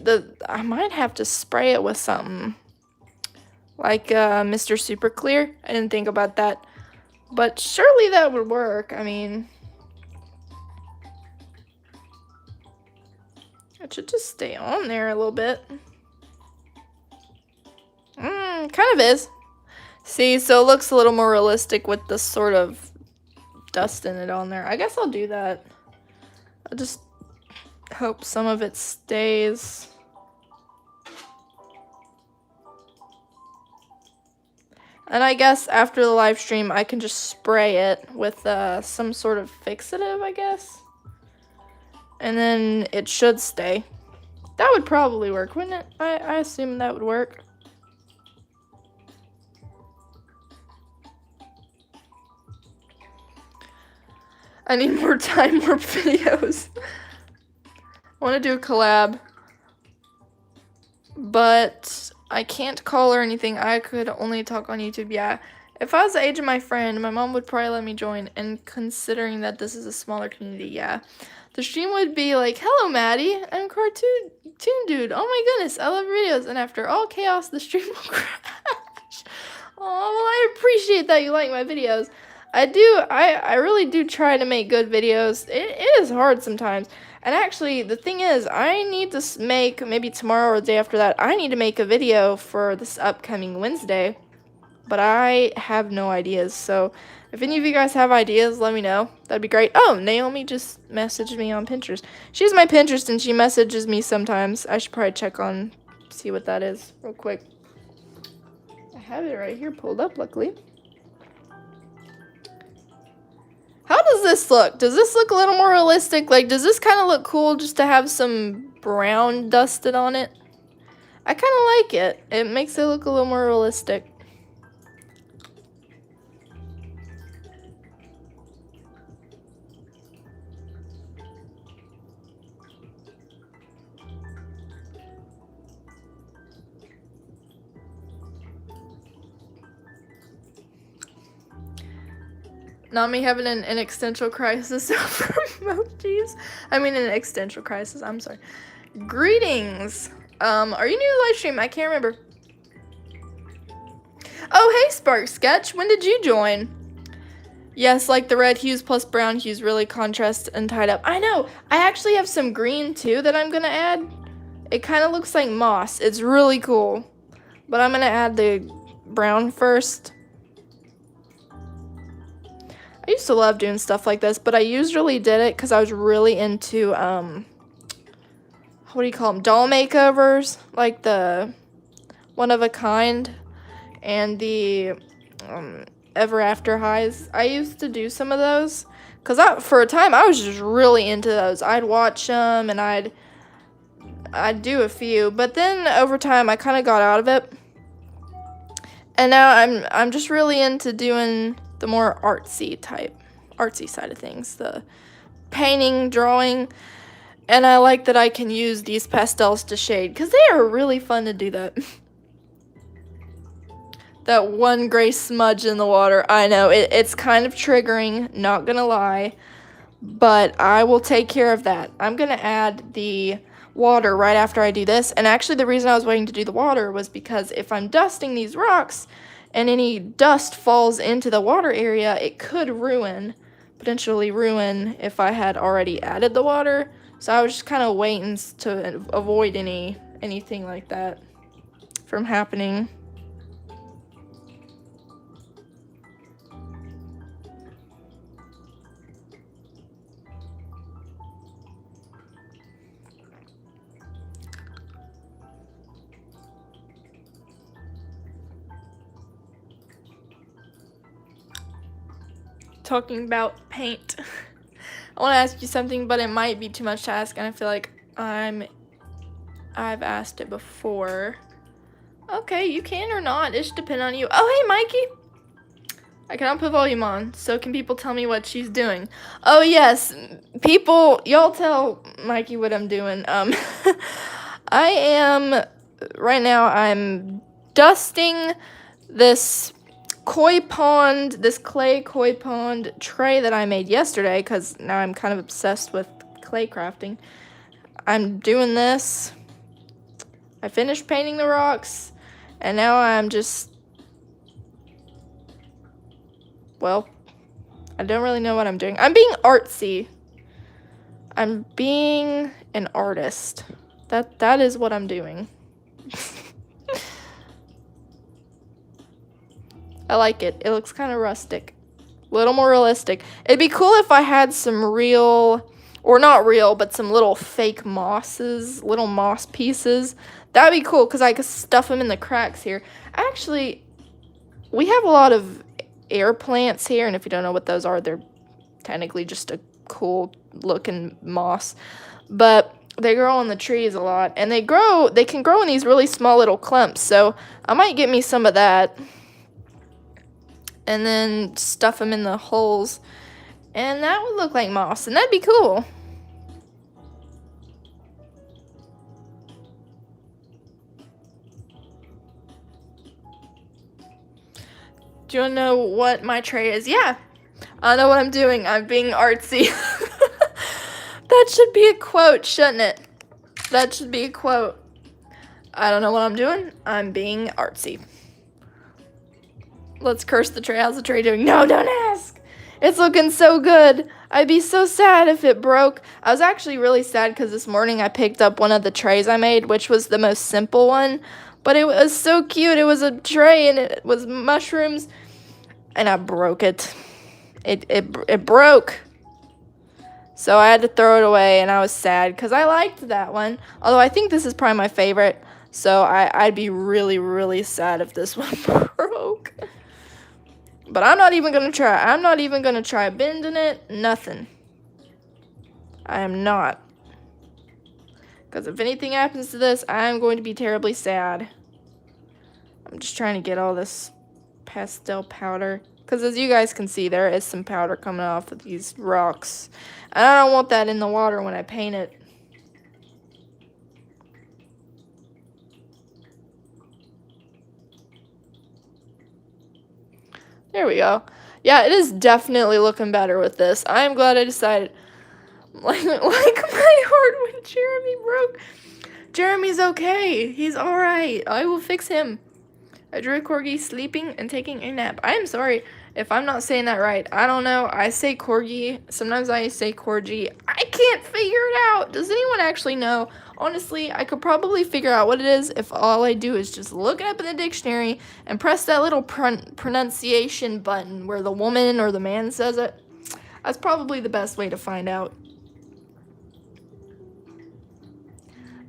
I might have to spray it with something. Like Mr. Super Clear. I didn't think about that. But surely that would work. I mean, it should just stay on there a little bit. Kind of is. See, so it looks a little more realistic with the sort of dust in it on there. I guess I'll do that. I just hope some of it stays. And I guess after the live stream, I can just spray it with some sort of fixative, I guess. And then it should stay. That would probably work, wouldn't it? I assume that would work. I need more time, more videos. I want to do a collab. But I can't call or anything. I could only talk on YouTube. Yeah. If I was the age of my friend, my mom would probably let me join. And considering that this is a smaller community, yeah. The stream would be like, hello, Mattie. I'm Cartoon Dude. Oh my goodness. I love videos. And after all chaos, the stream will crash. Oh, well, I appreciate that you like my videos. I really do try to make good videos. It is hard sometimes. And actually, the thing is, I need to make, maybe tomorrow or the day after that, I need to make a video for this upcoming Wednesday. But I have no ideas. So, if any of you guys have ideas, let me know. That'd be great. Oh, Naomi just messaged me on Pinterest. She's my Pinterest, and she messages me sometimes. I should probably check on, see what that is real quick. I have it right here pulled up, luckily. How does this look? Does this look a little more realistic? Like, does this kind of look cool just to have some brown dusted on it? I kind of like it. It makes it look a little more realistic. Not me having an existential crisis over emojis. I mean an existential crisis, I'm sorry. Greetings. Are you new to live stream? I can't remember. Oh, hey, Spark Sketch. When did you join? Yes, like the red hues plus brown hues really contrast and tied up. I know. I actually have some green, too, that I'm going to add. It kind of looks like moss. It's really cool. But I'm going to add the brown first. I used to love doing stuff like this, but I usually did it because I was really into, what do you call them? Doll makeovers. Like the one of a kind and the Ever After highs. I used to do some of those because for a time I was just really into those. I'd watch them and I'd do a few, but then over time I kind of got out of it, and now I'm just really into doing the more artsy side of things, the painting, drawing, and I like that I can use these pastels to shade because they are really fun to do that. That one gray smudge in the water. I know, it's kind of triggering, not gonna lie. But I will take care of that. I'm gonna add the water right after I do this. And actually the reason I was waiting to do the water was because if I'm dusting these rocks and any dust falls into the water area, it could potentially ruin if I had already added the water. So I was just kind of waiting to avoid anything like that from happening. Talking about paint. I want to ask you something, but it might be too much to ask, and I feel like I've asked it before. Okay, you can or not. It should depend on you. Oh, hey, Mikey. I cannot put volume on, so can people tell me what she's doing? Oh, yes. People, y'all tell Mikey what I'm doing. Right now, I'm dusting this clay koi pond tray that I made yesterday, because now I'm kind of obsessed with clay crafting. I'm doing this. I finished painting the rocks, and now I'm just, well, I don't really know what I'm doing. I'm being artsy. I'm being an artist. That is what I'm doing. I like it. It looks kind of rustic. A little more realistic. It'd be cool if I had some real, or not real, but some little fake mosses, little moss pieces. That'd be cool because I could stuff them in the cracks here. Actually, we have a lot of air plants here, and if you don't know what those are, they're technically just a cool looking moss. But they grow on the trees a lot, and they can grow in these really small little clumps, so I might get me some of that. And then stuff them in the holes. And that would look like moss. And that'd be cool. Do you want to know what my tray is? Yeah. I know what I'm doing. I'm being artsy. That should be a quote, shouldn't it? That should be a quote. I don't know what I'm doing. I'm being artsy. Let's curse the tray. How's the tray doing? No, don't ask. It's looking so good. I'd be so sad if it broke. I was actually really sad because this morning I picked up one of the trays I made, which was the most simple one. But it was so cute. It was a tray and it was mushrooms. And I broke it. It broke. So I had to throw it away, and I was sad because I liked that one. Although I think this is probably my favorite. So I'd be really, really sad if this one broke. But I'm not even going to try. I'm not even going to try bending it. Nothing. I am not. Because if anything happens to this, I'm going to be terribly sad. I'm just trying to get all this pastel powder. Because as you guys can see, there is some powder coming off of these rocks. And I don't want that in the water when I paint it. There we go. Yeah, it is definitely looking better with this. I am glad I decided. Like my heart when Jeremy broke. Jeremy's okay. He's alright. I will fix him. I drew a corgi sleeping and taking a nap. I am sorry if I'm not saying that right. I don't know. I say corgi. Sometimes I say corgi. I can't figure it out. Does anyone actually know? Honestly, I could probably figure out what it is if all I do is just look it up in the dictionary and press that little pronunciation button where the woman or the man says it. That's probably the best way to find out.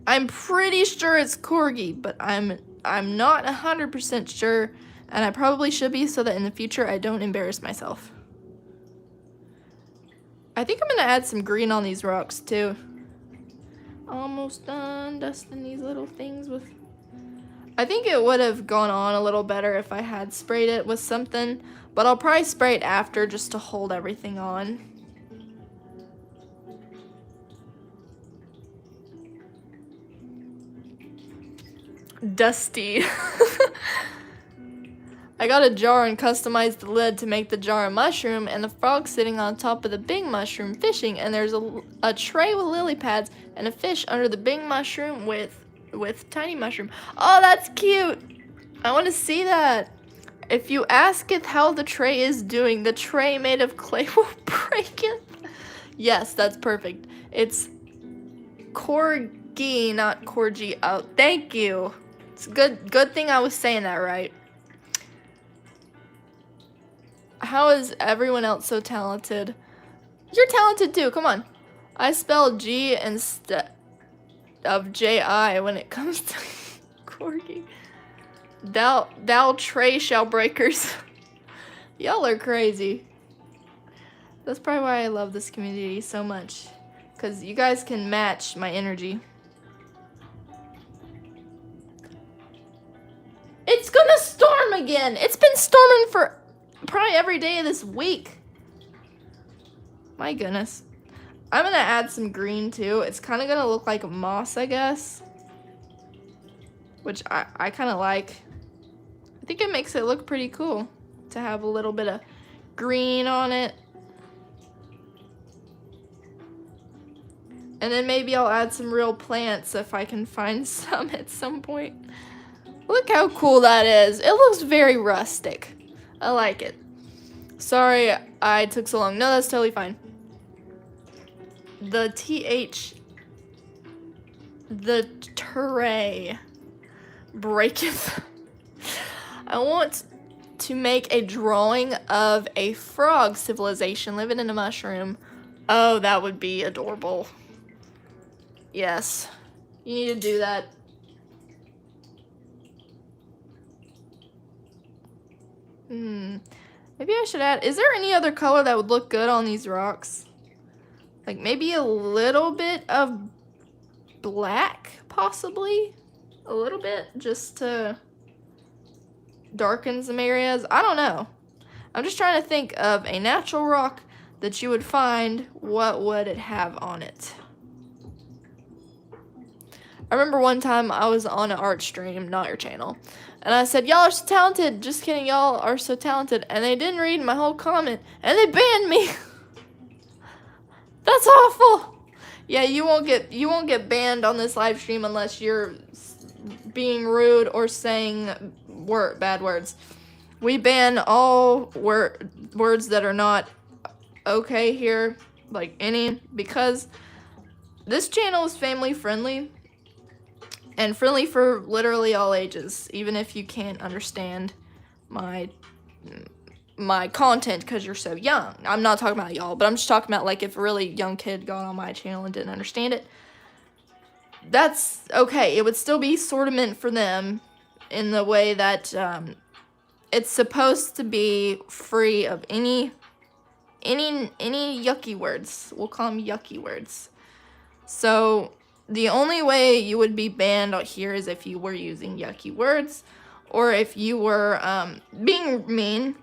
I'm pretty sure it's corgi, but I'm not 100% sure, and I probably should be so that in the future I don't embarrass myself. I think I'm gonna add some green on these rocks too. Almost done dusting these little things with... I think it would have gone on a little better if I had sprayed it with something, but I'll probably spray it after just to hold everything on. Dusty. I got a jar and customized the lid to make the jar a mushroom and the frog sitting on top of the big mushroom fishing, and there's a tray with lily pads and a fish under the big mushroom with tiny mushroom. Oh, that's cute. I want to see that. If you asketh how the tray is doing, the tray made of clay will break it. Yes, that's perfect. It's corgi, not corgi. Oh, thank you. It's good thing I was saying that right. How is everyone else so talented? You're talented too, come on. I spell G instead of J-I when it comes to corgi. Thou tray shell breakers. Y'all are crazy. That's probably why I love this community so much. Because you guys can match my energy. It's gonna storm again. It's been storming for probably every day of this week. My goodness. I'm gonna add some green too. It's kind of gonna look like moss, I guess. Which I kind of like. I think it makes it look pretty cool to have a little bit of green on it. And then maybe I'll add some real plants if I can find some at some point. Look how cool that is. It looks very rustic. I like it. Sorry I took so long. No, that's totally fine. The tray breaketh. I want to make a drawing of a frog civilization living in a mushroom. Oh, that would be adorable. Yes, you need to do that. Maybe I should add, is there any other color that would look good on these rocks? Like maybe a little bit of black, possibly? A little bit, just to darken some areas. I don't know. I'm just trying to think of a natural rock that you would find. What would it have on it? I remember one time I was on an art stream, not your channel, and I said, y'all are so talented. Just kidding, y'all are so talented. And they didn't read my whole comment, and they banned me. That's awful. Yeah, you won't get banned on this live stream unless you're being rude or saying bad words. We ban all words that are not okay here, like any, because this channel is family friendly. And friendly for literally all ages, even if you can't understand my content because you're so young. I'm not talking about y'all, but I'm just talking about like if a really young kid got on my channel and didn't understand it. That's okay. It would still be sort of meant for them in the way that it's supposed to be free of any yucky words. We'll call them yucky words. So the only way you would be banned out here is if you were using yucky words or if you were being mean.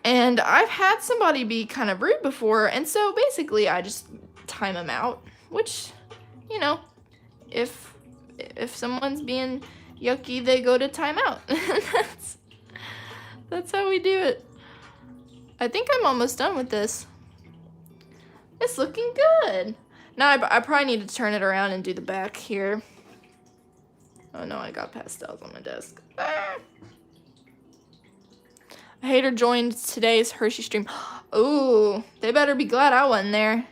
And I've had somebody be kind of rude before, and so basically I just time them out, which, you know, if someone's being yucky, they go to timeout. That's how we do it. I think I'm almost done with this. It's looking good. Now I probably need to turn it around and do the back here. Oh no, I got pastels on my desk. Ah. A hater joined today's Hershey stream. Ooh, they better be glad I wasn't there.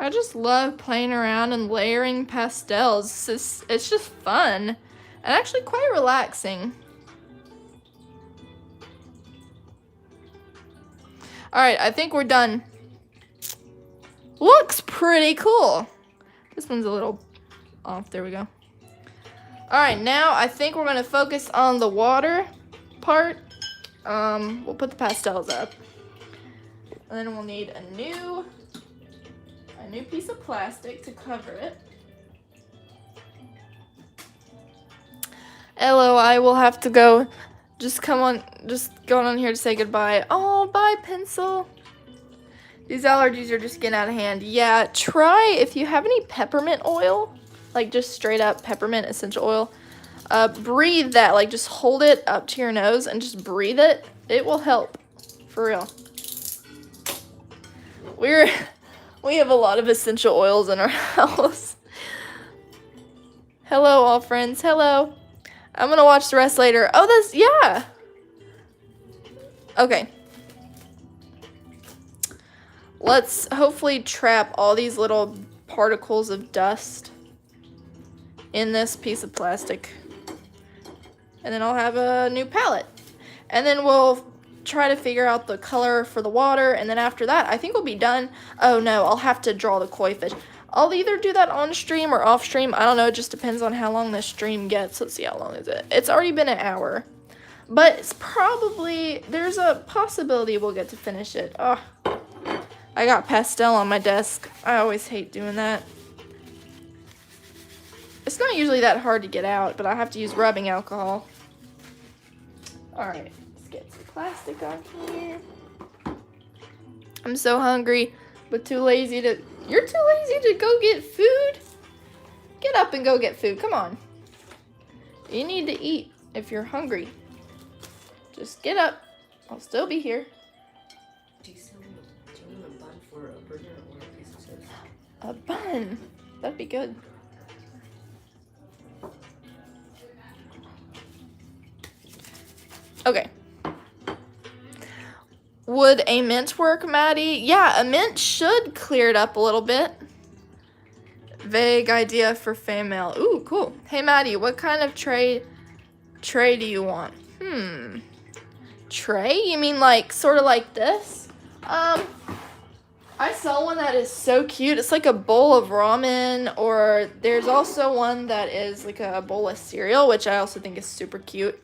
I just love playing around and layering pastels. It's just fun and actually quite relaxing. All right, I think we're done. Looks pretty cool. This one's a little off. There we go. All right, now I think we're gonna focus on the water part. We'll put the pastels up, and then we'll need a new piece of plastic to cover it. LOI will have to go. Just going on here to say goodbye. Oh, bye, pencil. These allergies are just getting out of hand. Yeah, try if you have any peppermint oil, like just straight up peppermint essential oil. Breathe that, like just hold it up to your nose and just breathe it. It will help, for real. We have a lot of essential oils in our house. Hello, all friends. Hello. I'm gonna watch the rest later. Oh, yeah. Okay. Let's hopefully trap all these little particles of dust in this piece of plastic. And then I'll have a new palette. And then we'll try to figure out the color for the water, and then after that I think we'll be done. Oh no, I'll have to draw the koi fish. I'll either do that on stream or off stream. I don't know, it just depends on how long this stream gets. Let's see, how long is it? It's already been an hour, but it's probably, there's a possibility we'll get to finish it. Oh, I got pastel on my desk. I always hate doing that. It's not usually that hard to get out, but I have to use rubbing alcohol. All right, let's get some plastic on here. I'm so hungry, but too lazy to... You're too lazy to go get food? Get up and go get food. Come on. You need to eat if you're hungry. Just get up. I'll still be here. Do you want a bun for a burger or a piece of toast? A bun. That'd be good. Okay. Would a mint work, Mattie? Yeah, a mint should clear it up a little bit. Vague idea for fan mail. Ooh, cool. Hey, Mattie, what kind of tray do you want? Tray? You mean like, sort of like this? I saw one that is so cute. It's like a bowl of ramen, or there's also one that is like a bowl of cereal, which I also think is super cute.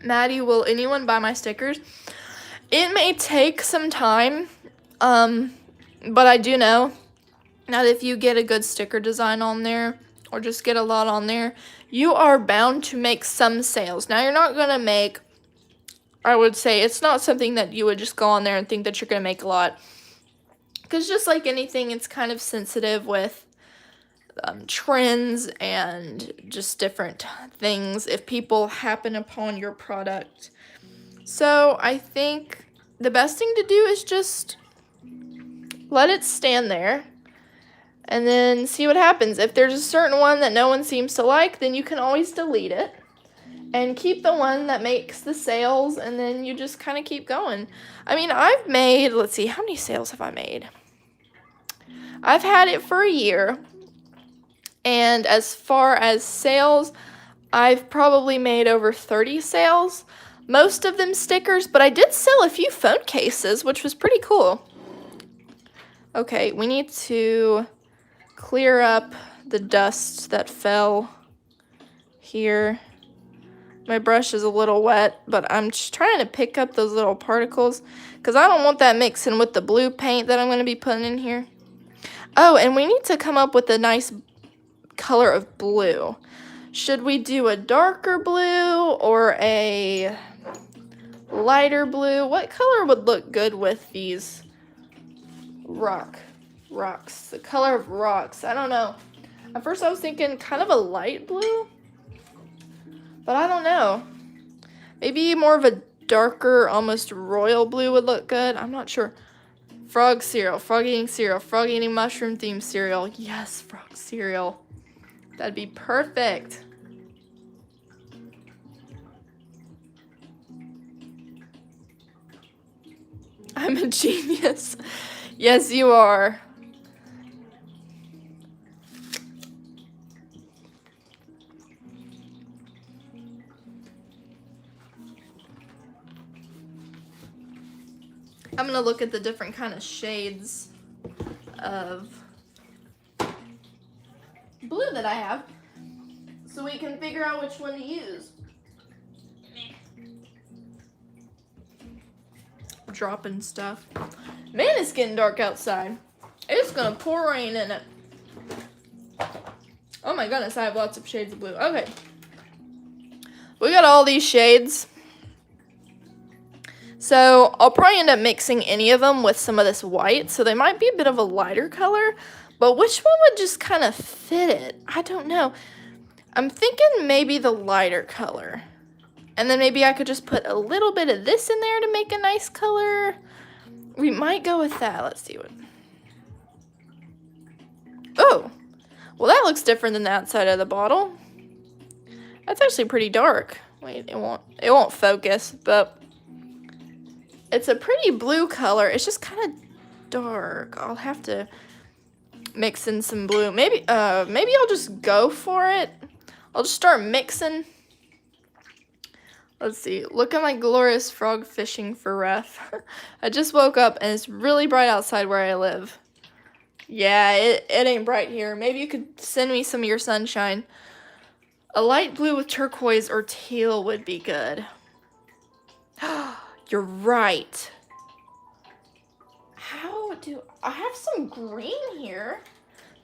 Mattie, will anyone buy my stickers? It may take some time, but I do know that if you get a good sticker design on there, or just get a lot on there, you are bound to make some sales. Now, you're not going to make, I would say, it's not something that you would just go on there and think that you're going to make a lot. Because just like anything, it's kind of sensitive with trends and just different things if people happen upon your product. So I think the best thing to do is just let it stand there and then see what happens. If there's a certain one that no one seems to like, then you can always delete it and keep the one that makes the sales, and then you just kind of keep going. I mean, I've made, let's see, how many sales have I made? I've had it for a year. And as far as sales, I've probably made over 30 sales. Most of them stickers, but I did sell a few phone cases, which was pretty cool. Okay, we need to clear up the dust that fell here. My brush is a little wet, but I'm just trying to pick up those little particles because I don't want that mixing with the blue paint that I'm going to be putting in here. Oh, and we need to come up with a nice color of blue. Should we do a darker blue or a lighter blue? What color would look good with these rocks? The color of rocks. I don't know. At first I was thinking kind of a light blue, but I don't know. Maybe more of a darker, almost royal blue would look good. I'm not sure. Frog cereal, frog eating mushroom themed cereal. Yes, frog cereal. That'd be perfect. I'm a genius. Yes, you are. I'm gonna look at the different kind of shades of blue that I have so we can figure out which one to use. Dropping stuff. Man, it's getting dark outside. It's gonna pour rain in it. Oh my goodness, I have lots of shades of blue. Okay. We got all these shades. So I'll probably end up mixing any of them with some of this white. So they might be a bit of a lighter color. But which one would just kind of fit it? I don't know. I'm thinking maybe the lighter color. And then maybe I could just put a little bit of this in there to make a nice color. We might go with that. Let's see what. Oh, well that looks different than the outside of the bottle. That's actually pretty dark. Wait, it won't focus, but it's a pretty blue color. It's just kind of dark. I'll have to mix in some blue. Maybe I'll just go for it. I'll just start mixing. Let's see. Look at my glorious frog fishing for ref. I just woke up and it's really bright outside where I live. Yeah, it ain't bright here. Maybe you could send me some of your sunshine. A light blue with turquoise or teal would be good. You're right. I have some green here.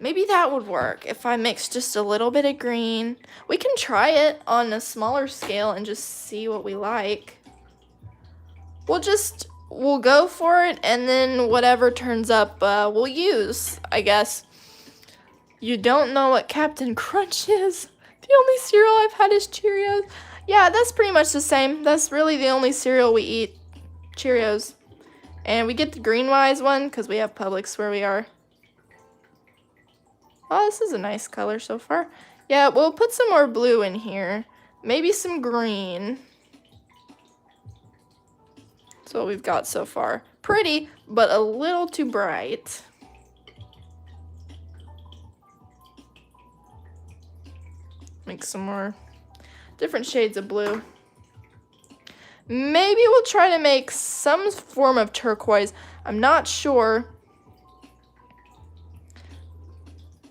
Maybe that would work if I mix just a little bit of green. We can try it on a smaller scale and just see what we like. We'll go for it, and then whatever turns up, we'll use, I guess. You don't know what Captain Crunch is? The only cereal I've had is Cheerios. Yeah, that's pretty much the same. That's really the only cereal we eat, Cheerios. And we get the Greenwise one because we have Publix where we are. Oh, this is a nice color so far. Yeah, we'll put some more blue in here. Maybe some green. That's what we've got so far. Pretty, but a little too bright. Make some more different shades of blue. Maybe we'll try to make some form of turquoise. I'm not sure.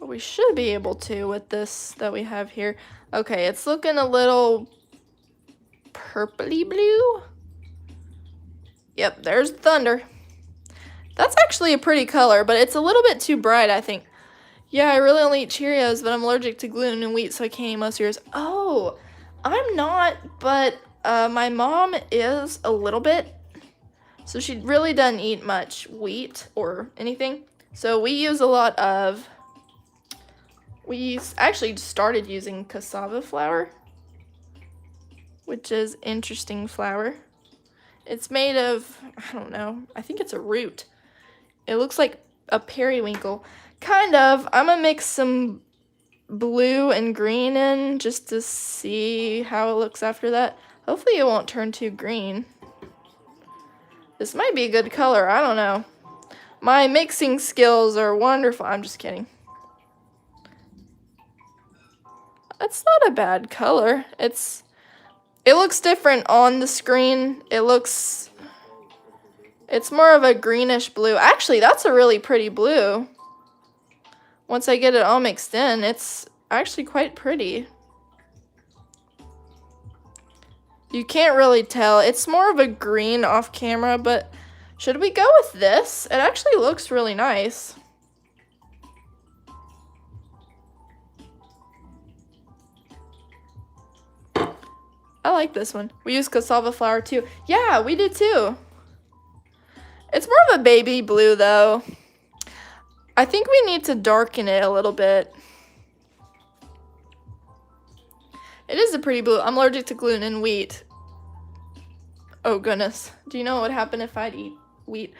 But we should be able to with this that we have here. Okay, it's looking a little purpley blue. Yep, there's thunder. That's actually a pretty color, but it's a little bit too bright, I think. Yeah, I really only eat Cheerios, but I'm allergic to gluten and wheat, so I can't eat most cereals. Oh, I'm not, but my mom is a little bit. So she really doesn't eat much wheat or anything. So we use a lot of, we actually started using cassava flour, which is interesting flour. It's made of, I don't know, I think it's a root. It looks like a periwinkle. Kind of. I'm gonna mix some blue and green in just to see how it looks after that. Hopefully it won't turn too green. This might be a good color, I don't know. My mixing skills are wonderful. I'm just kidding. That's not a bad color. It looks different on the screen. It's more of a greenish blue. Actually, that's a really pretty blue. Once I get it all mixed in, it's actually quite pretty. You can't really tell. It's more of a green off camera, but should we go with this? It actually looks really nice. I like this one. We use cassava flour too. Yeah, we did too. It's more of a baby blue though. I think we need to darken it a little bit. It is a pretty blue. I'm allergic to gluten and wheat. Oh goodness. Do you know what would happen if I'd eat wheat?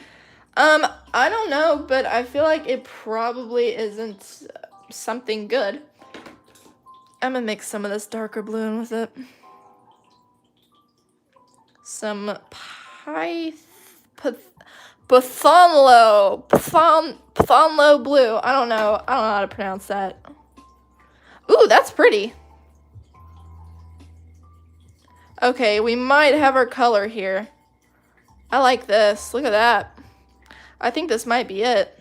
I don't know, but I feel like it probably isn't something good. I'm gonna mix some of this darker blue in with it. Some Pathonlo blue. I don't know how to pronounce that. Ooh, that's pretty. Okay, we might have our color here. I like this. Look at that. I think this might be it.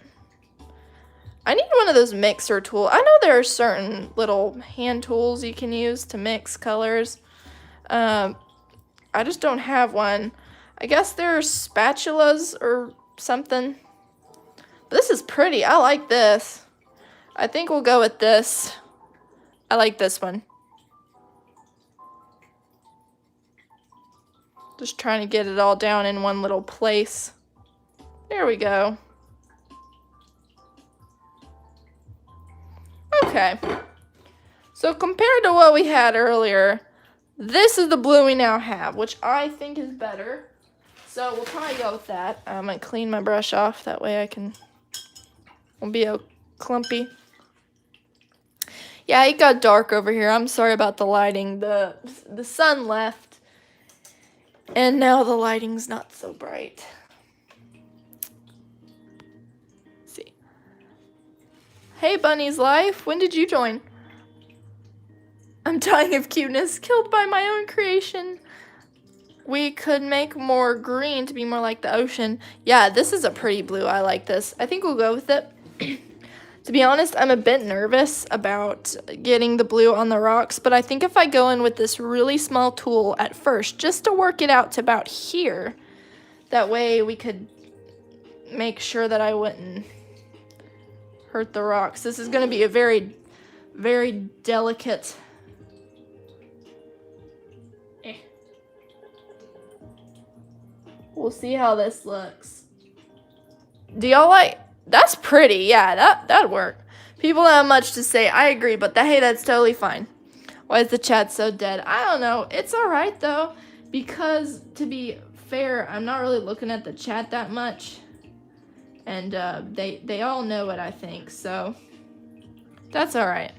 I need one of those mixer tools. I know there are certain little hand tools you can use to mix colors. I just don't have one. I guess there are spatulas or something. But this is pretty. I like this. I think we'll go with this. I like this one. Just trying to get it all down in one little place. There we go. Okay. So compared to what we had earlier, this is the blue we now have, which I think is better. So we'll probably go with that. I'm going to clean my brush off. That way I won't be a clumpy. Yeah, it got dark over here. I'm sorry about the lighting. The sun left. And now the lighting's not so bright. Let's see. Hey, Bunny's Life. When did you join? I'm dying of cuteness, killed by my own creation. We could make more green to be more like the ocean. Yeah, this is a pretty blue. I like this. I think we'll go with it. To be honest, I'm a bit nervous about getting the blue on the rocks, but I think if I go in with this really small tool at first, just to work it out to about here, that way we could make sure that I wouldn't hurt the rocks. This is going to be a very, very delicate. We'll see how this looks. Do y'all like? That's pretty. Yeah, that'd work. People don't have much to say. I agree, but hey, that's totally fine. Why is the chat so dead? I don't know. It's all right though, because to be fair, I'm not really looking at the chat that much, and they all know it, I think. So that's all right.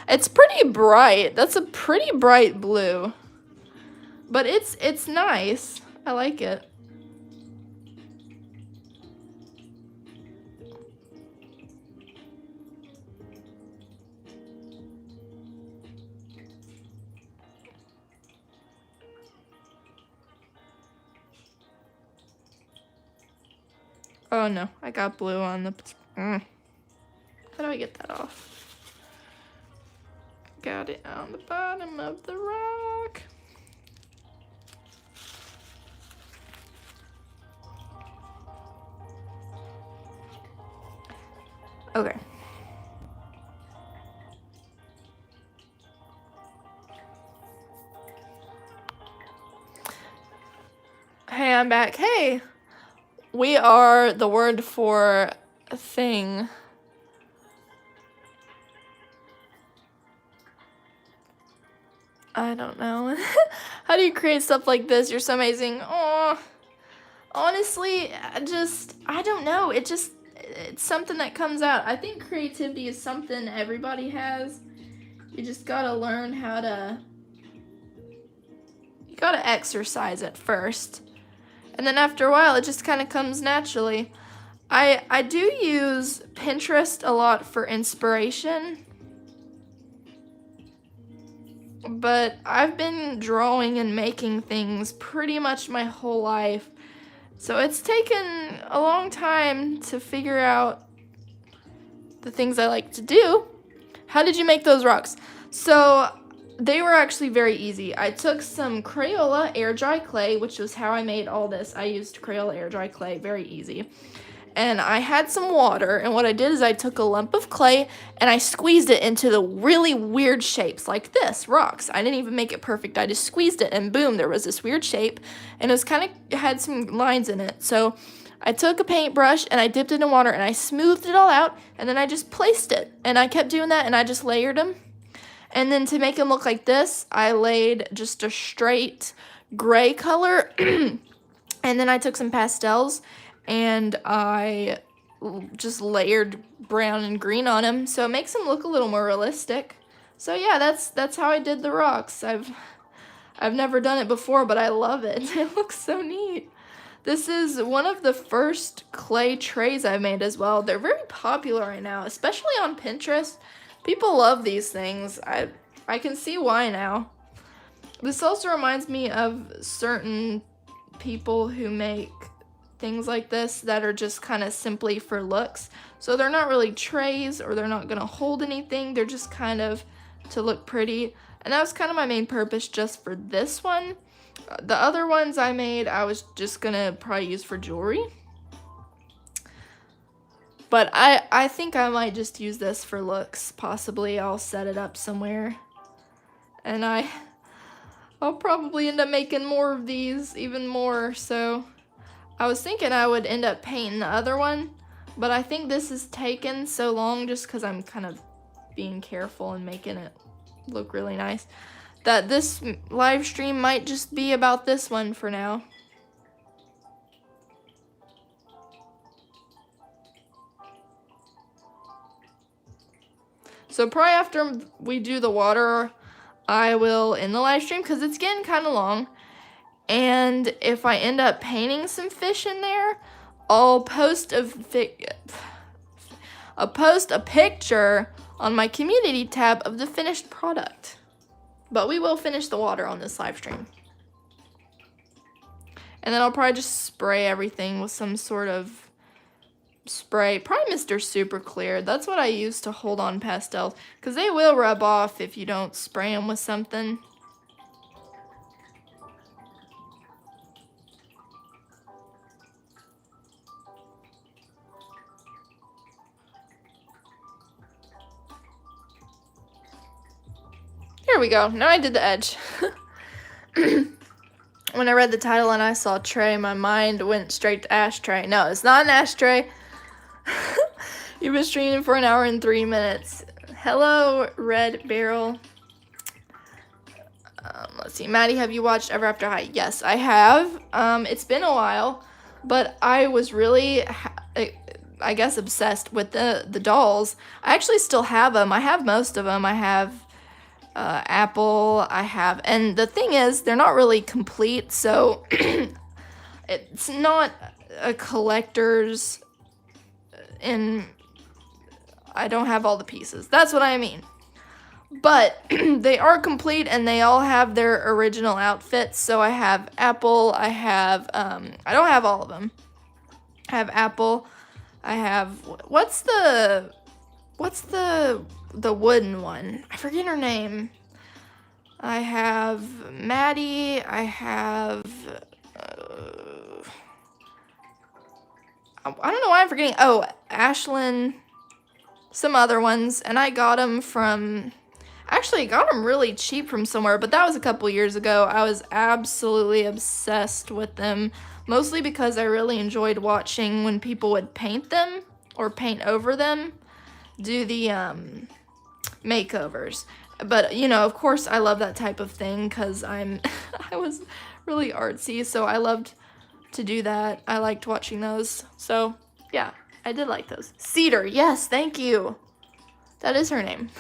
It's pretty bright. That's a pretty bright blue, but it's nice. I like it. Oh no, I got blue on the... How do I get that off? Got it on the bottom of the rock. Okay. Hey, I'm back. Hey! We are the word for a thing. I don't know. How do you create stuff like this? You're so amazing. Oh, honestly, I don't know. It's something that comes out. I think creativity is something everybody has. You just gotta learn how to, you gotta exercise it first. And then after a while, it just kind of comes naturally. I do use Pinterest a lot for inspiration. But I've been drawing and making things pretty much my whole life. So it's taken a long time to figure out the things I like to do. How did you make those rocks? So they were actually very easy. I took some Crayola air dry clay, which was how I made all this. I used Crayola air dry clay, very easy. And I had some water, and what I did is I took a lump of clay and I squeezed it into the really weird shapes like this, rocks. I didn't even make it perfect. I just squeezed it and boom, there was this weird shape, and it was kind of had some lines in it. So I took a paintbrush and I dipped it in water and I smoothed it all out, and then I just placed it. And I kept doing that and I just layered them. And then to make them look like this, I laid just a straight gray color and then I took some pastels and I just layered brown and green on them, so it makes them look a little more realistic. So yeah, that's how I did the rocks. I've never done it before, but I love it. It looks so neat. This is one of the first clay trays I've made as well. They're very popular right now, especially on Pinterest. People love these things. I can see why now. This also reminds me of certain people who make things like this that are just kind of simply for looks. So they're not really trays, or they're not gonna hold anything. They're just kind of to look pretty. And that was kind of my main purpose just for this one. The other ones I made, I was just gonna probably use for jewelry. But I think I might just use this for looks. Possibly I'll set it up somewhere. And I'll probably end up making more of these, even more. So I was thinking I would end up painting the other one, but I think this is taken so long just because I'm kind of being careful and making it look really nice, that this live stream might just be about this one for now. So probably after we do the water, I will end the live stream because it's getting kind of long. And if I end up painting some fish in there, I'll post a picture on my community tab of the finished product. But we will finish the water on this live stream. And then I'll probably just spray everything with some sort of spray. Probably Mr. Super Clear. That's what I use to hold on pastels, because they will rub off if you don't spray them with something. Here we go. Now I did the edge. When I read the title and I saw tray, my mind went straight to ashtray. No, it's not an ashtray. You've been streaming for 1 hour and 3 minutes. Hello, Red Barrel. Let's see. Mattie, have you watched Ever After High? Yes, I have. It's been a while, but I was really, I guess, obsessed with the dolls. I actually still have them. I have most of them. I have Apple, and the thing is, they're not really complete, so it's not a collector's, and I don't have all the pieces. That's what I mean. But they are complete, and they all have their original outfits. So I have Apple, I don't have all of them. I have Apple, I have, what's the wooden one? I forget her name. I have Mattie. I have I don't know why I'm forgetting. Oh, Ashlyn. Some other ones, and I got them from. Actually, I got them really cheap from somewhere, but that was a couple years ago. I was absolutely obsessed with them, mostly because I really enjoyed watching when people would paint them or paint over them, do the makeovers. But, you know, of course I love that type of thing because I was really artsy, so I loved to do that. I liked watching those. So, yeah, I did like those. Cedar, yes, thank you. That is her name.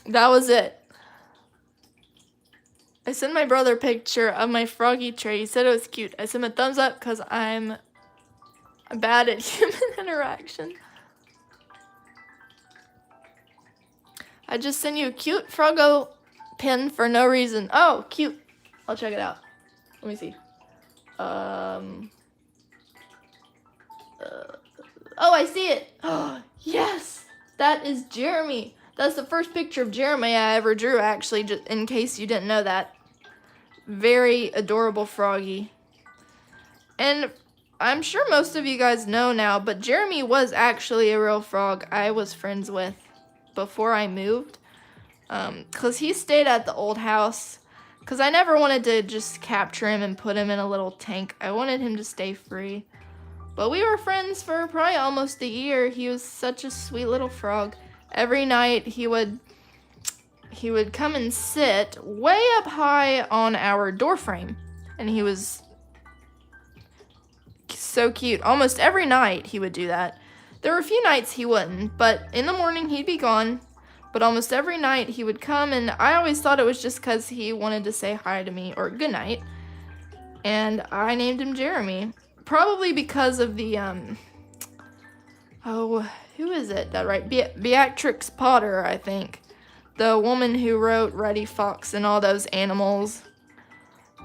That was it. I sent my brother a picture of my froggy tray. He said it was cute. I sent him a thumbs up because I'm bad at human interaction. I just sent you a cute Froggo pin for no reason. Oh, cute. I'll check it out. Let me see. Oh, I see it. Oh, yes. That is Jeremy. That's the first picture of Jeremy I ever drew, actually, just in case you didn't know that. Very adorable froggy. And I'm sure most of you guys know now, but Jeremy was actually a real frog I was friends with before I moved. Because he stayed at the old house. Because I never wanted to just capture him and put him in a little tank. I wanted him to stay free. But we were friends for probably almost a year. He was such a sweet little frog. Every night he would come and sit way up high on our door frame. And he was so cute. Almost every night he would do that. There were a few nights he wouldn't, but in the morning he'd be gone. But almost every night he would come, and I always thought it was just because he wanted to say hi to me or good night. And I named him Jeremy. Probably because of the, oh, who is it that wrote? Beatrix Potter, I think. The woman who wrote Reddy Fox and all those animals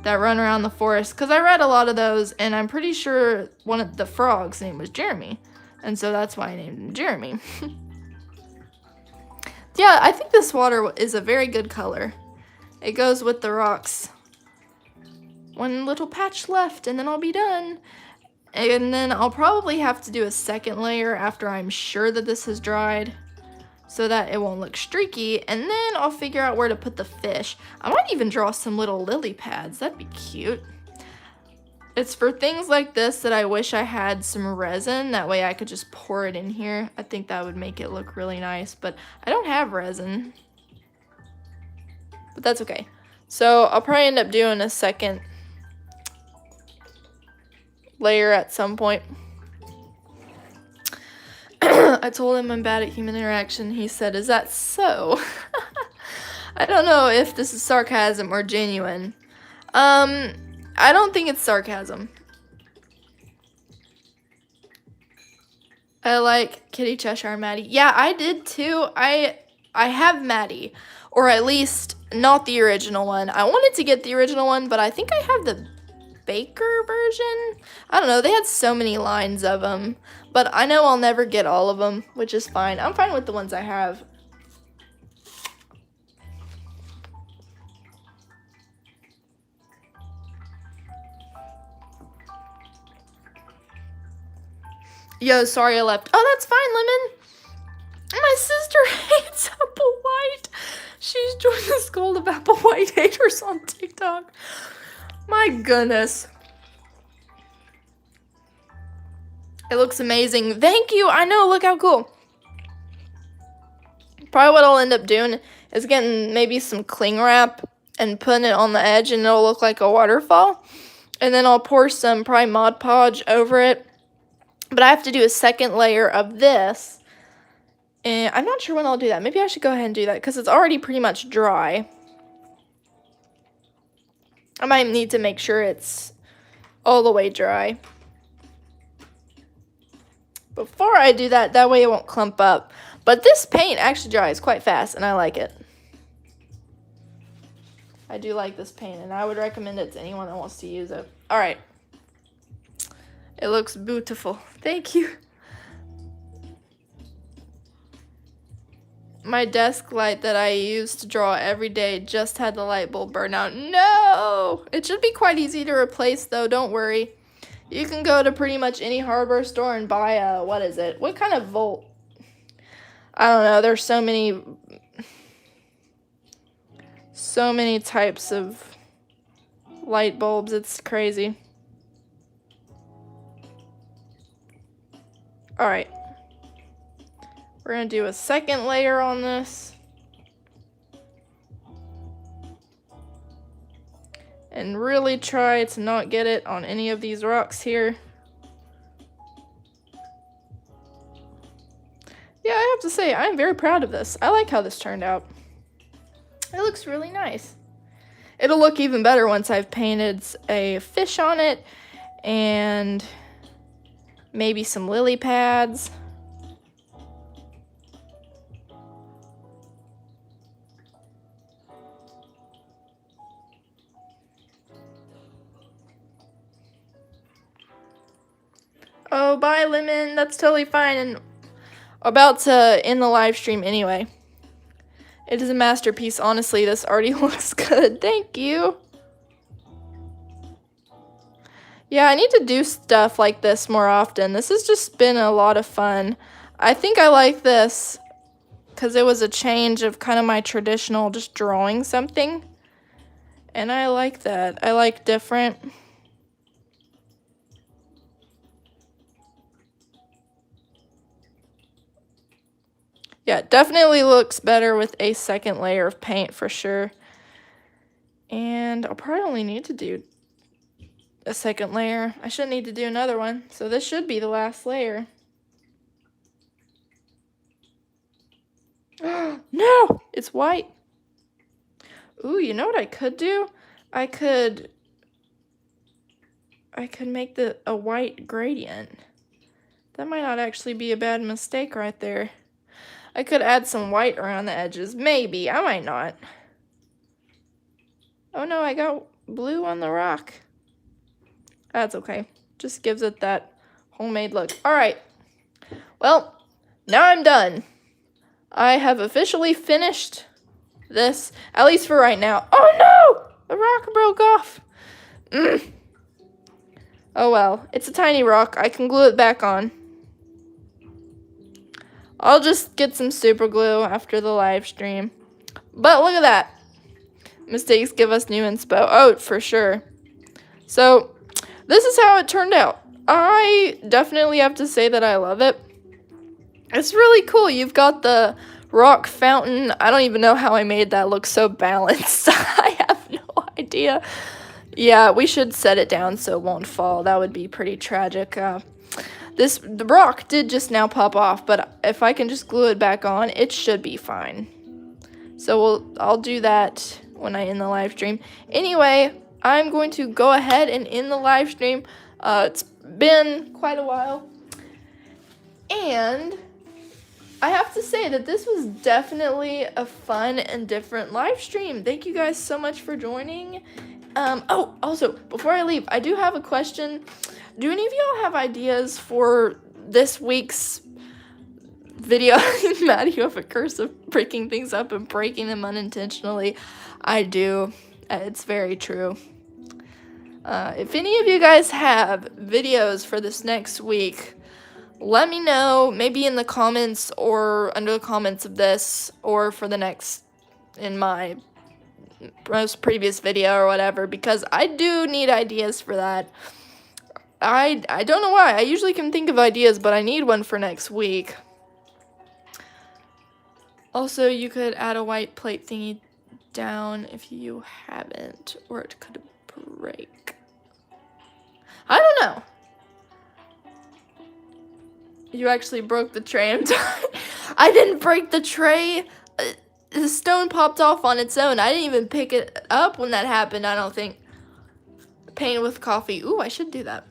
that run around the forest. Because I read a lot of those, and I'm pretty sure one of the frogs' name was Jeremy. And so that's why I named him Jeremy. Yeah, I think this water is a very good color. It goes with the rocks. One little patch left, and then I'll be done. And then I'll probably have to do a second layer after I'm sure that this has dried, so that it won't look streaky. And then I'll figure out where to put the fish. I might even draw some little lily pads. That'd be cute. It's for things like this that I wish I had some resin. That way I could just pour it in here. I think that would make it look really nice, but I don't have resin. But that's okay. So I'll probably end up doing a second layer at some point. I told him I'm bad at human interaction. He said, "Is that so?" I don't know if this is sarcasm or genuine. I don't think it's sarcasm. I like Kitty Cheshire Mattie. Yeah, I did too. I have Mattie, or at least not the original one. I wanted to get the original one, but I think I have the Baker version. I don't know. They had so many lines of them, but I know I'll never get all of them, which is fine. I'm fine with the ones I have. Yo, sorry I left. Oh, that's fine, Lemon. My sister hates Apple White. She's joined the school of Apple White haters on TikTok. My goodness. It looks amazing. Thank you. I know. Look how cool. Probably what I'll end up doing is getting maybe some cling wrap and putting it on the edge, and it'll look like a waterfall. And then I'll pour some probably Mod Podge over it. But I have to do a second layer of this. And I'm not sure when I'll do that. Maybe I should go ahead and do that because it's already pretty much dry. I might need to make sure it's all the way dry before I do that. That way it won't clump up. But this paint actually dries quite fast, and I like it. I do like this paint, and I would recommend it to anyone that wants to use it. All right. It looks beautiful. Thank you. My desk light that I use to draw every day just had the light bulb burn out. No! It should be quite easy to replace, though. Don't worry. You can go to pretty much any hardware store and buy a, what is it? What kind of volt? I don't know. There's so many types of light bulbs. It's crazy. Alright, we're going to do a second layer on this. And really try to not get it on any of these rocks here. Yeah, I have to say, I'm very proud of this. I like how this turned out. It looks really nice. It'll look even better once I've painted a fish on it and maybe some lily pads. Oh, bye, Lemon. That's totally fine. And about to end the live stream anyway. It is a masterpiece, honestly. This already looks good. Thank you. Yeah, I need to do stuff like this more often. This has just been a lot of fun. I think I like this because it was a change of kind of my traditional just drawing something. And I like that. I like different. Yeah, it definitely looks better with a second layer of paint for sure. And I'll probably only need to do a second layer. I shouldn't need to do another one. So this should be the last layer. No, it's white. Ooh, you know what I could do? I could make a white gradient. That might not actually be a bad mistake right there. I could add some white around the edges. Maybe. I might not. Oh no, I got blue on the rock. That's okay. Just gives it that homemade look. Alright. Well, now I'm done. I have officially finished this, at least for right now. Oh no! The rock broke off. Oh well, it's a tiny rock. I can glue it back on. I'll just get some super glue after the live stream. But look at that. Mistakes give us new inspo. Oh, for sure. So, this is how it turned out. I definitely have to say that I love it. It's really cool. You've got the rock fountain. I don't even know how I made that look so balanced. I have no idea. Yeah, we should set it down so it won't fall. That would be pretty tragic. The rock did just now pop off, but if I can just glue it back on, it should be fine. So I'll do that when I end the live stream. Anyway, I'm going to go ahead and end the live stream. It's been quite a while. And I have to say that this was definitely a fun and different live stream. Thank you guys so much for joining. Oh, also, before I leave, I do have a question. Do any of y'all have ideas for this week's video? Mattie, you have a curse of breaking things up and breaking them unintentionally. I do. It's very true. If any of you guys have videos for this next week, let me know, maybe in the comments or under the comments of this, or for the next, in my most previous video or whatever, because I do need ideas for that. I don't know why. I usually can think of ideas, but I need one for next week. Also, you could add a white plate thingy down if you haven't, or it could break. I don't know. You actually broke the tray. I'm sorry. I didn't break the tray. The stone popped off on its own. I didn't even pick it up when that happened, I don't think. Paint with coffee. Ooh, I should do that.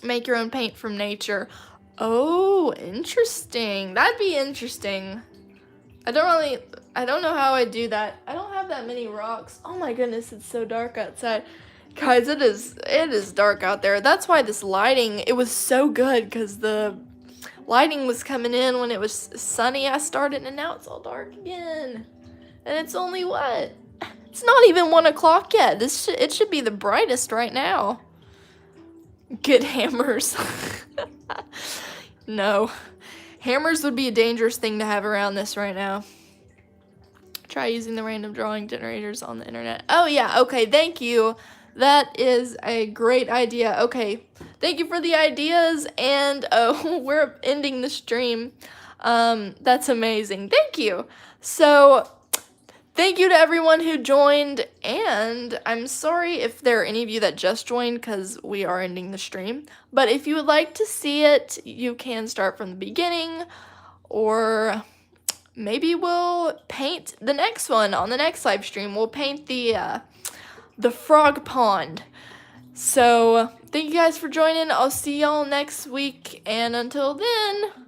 Make your own paint from nature. Oh, interesting. That'd be interesting. I don't know how I do that. I don't have that many rocks. Oh my goodness, it's so dark outside. Guys, it is dark out there. That's why this lighting, it was so good, because the lighting was coming in when it was sunny. I started, and now it's all dark again. And it's only what? It's not even 1 o'clock yet. It should be the brightest right now. Get hammers. No. Hammers would be a dangerous thing to have around this right now. Try using the random drawing generators on the internet. Oh yeah, okay, thank you. That is a great idea. Okay, thank you for the ideas, and we're ending the stream. That's amazing. Thank you. So, thank you to everyone who joined, and I'm sorry if there are any of you that just joined, because we are ending the stream. But if you would like to see it, you can start from the beginning, or maybe we'll paint the next one on the next live stream. We'll paint the frog pond. So, thank you guys for joining. I'll see y'all next week, and until then...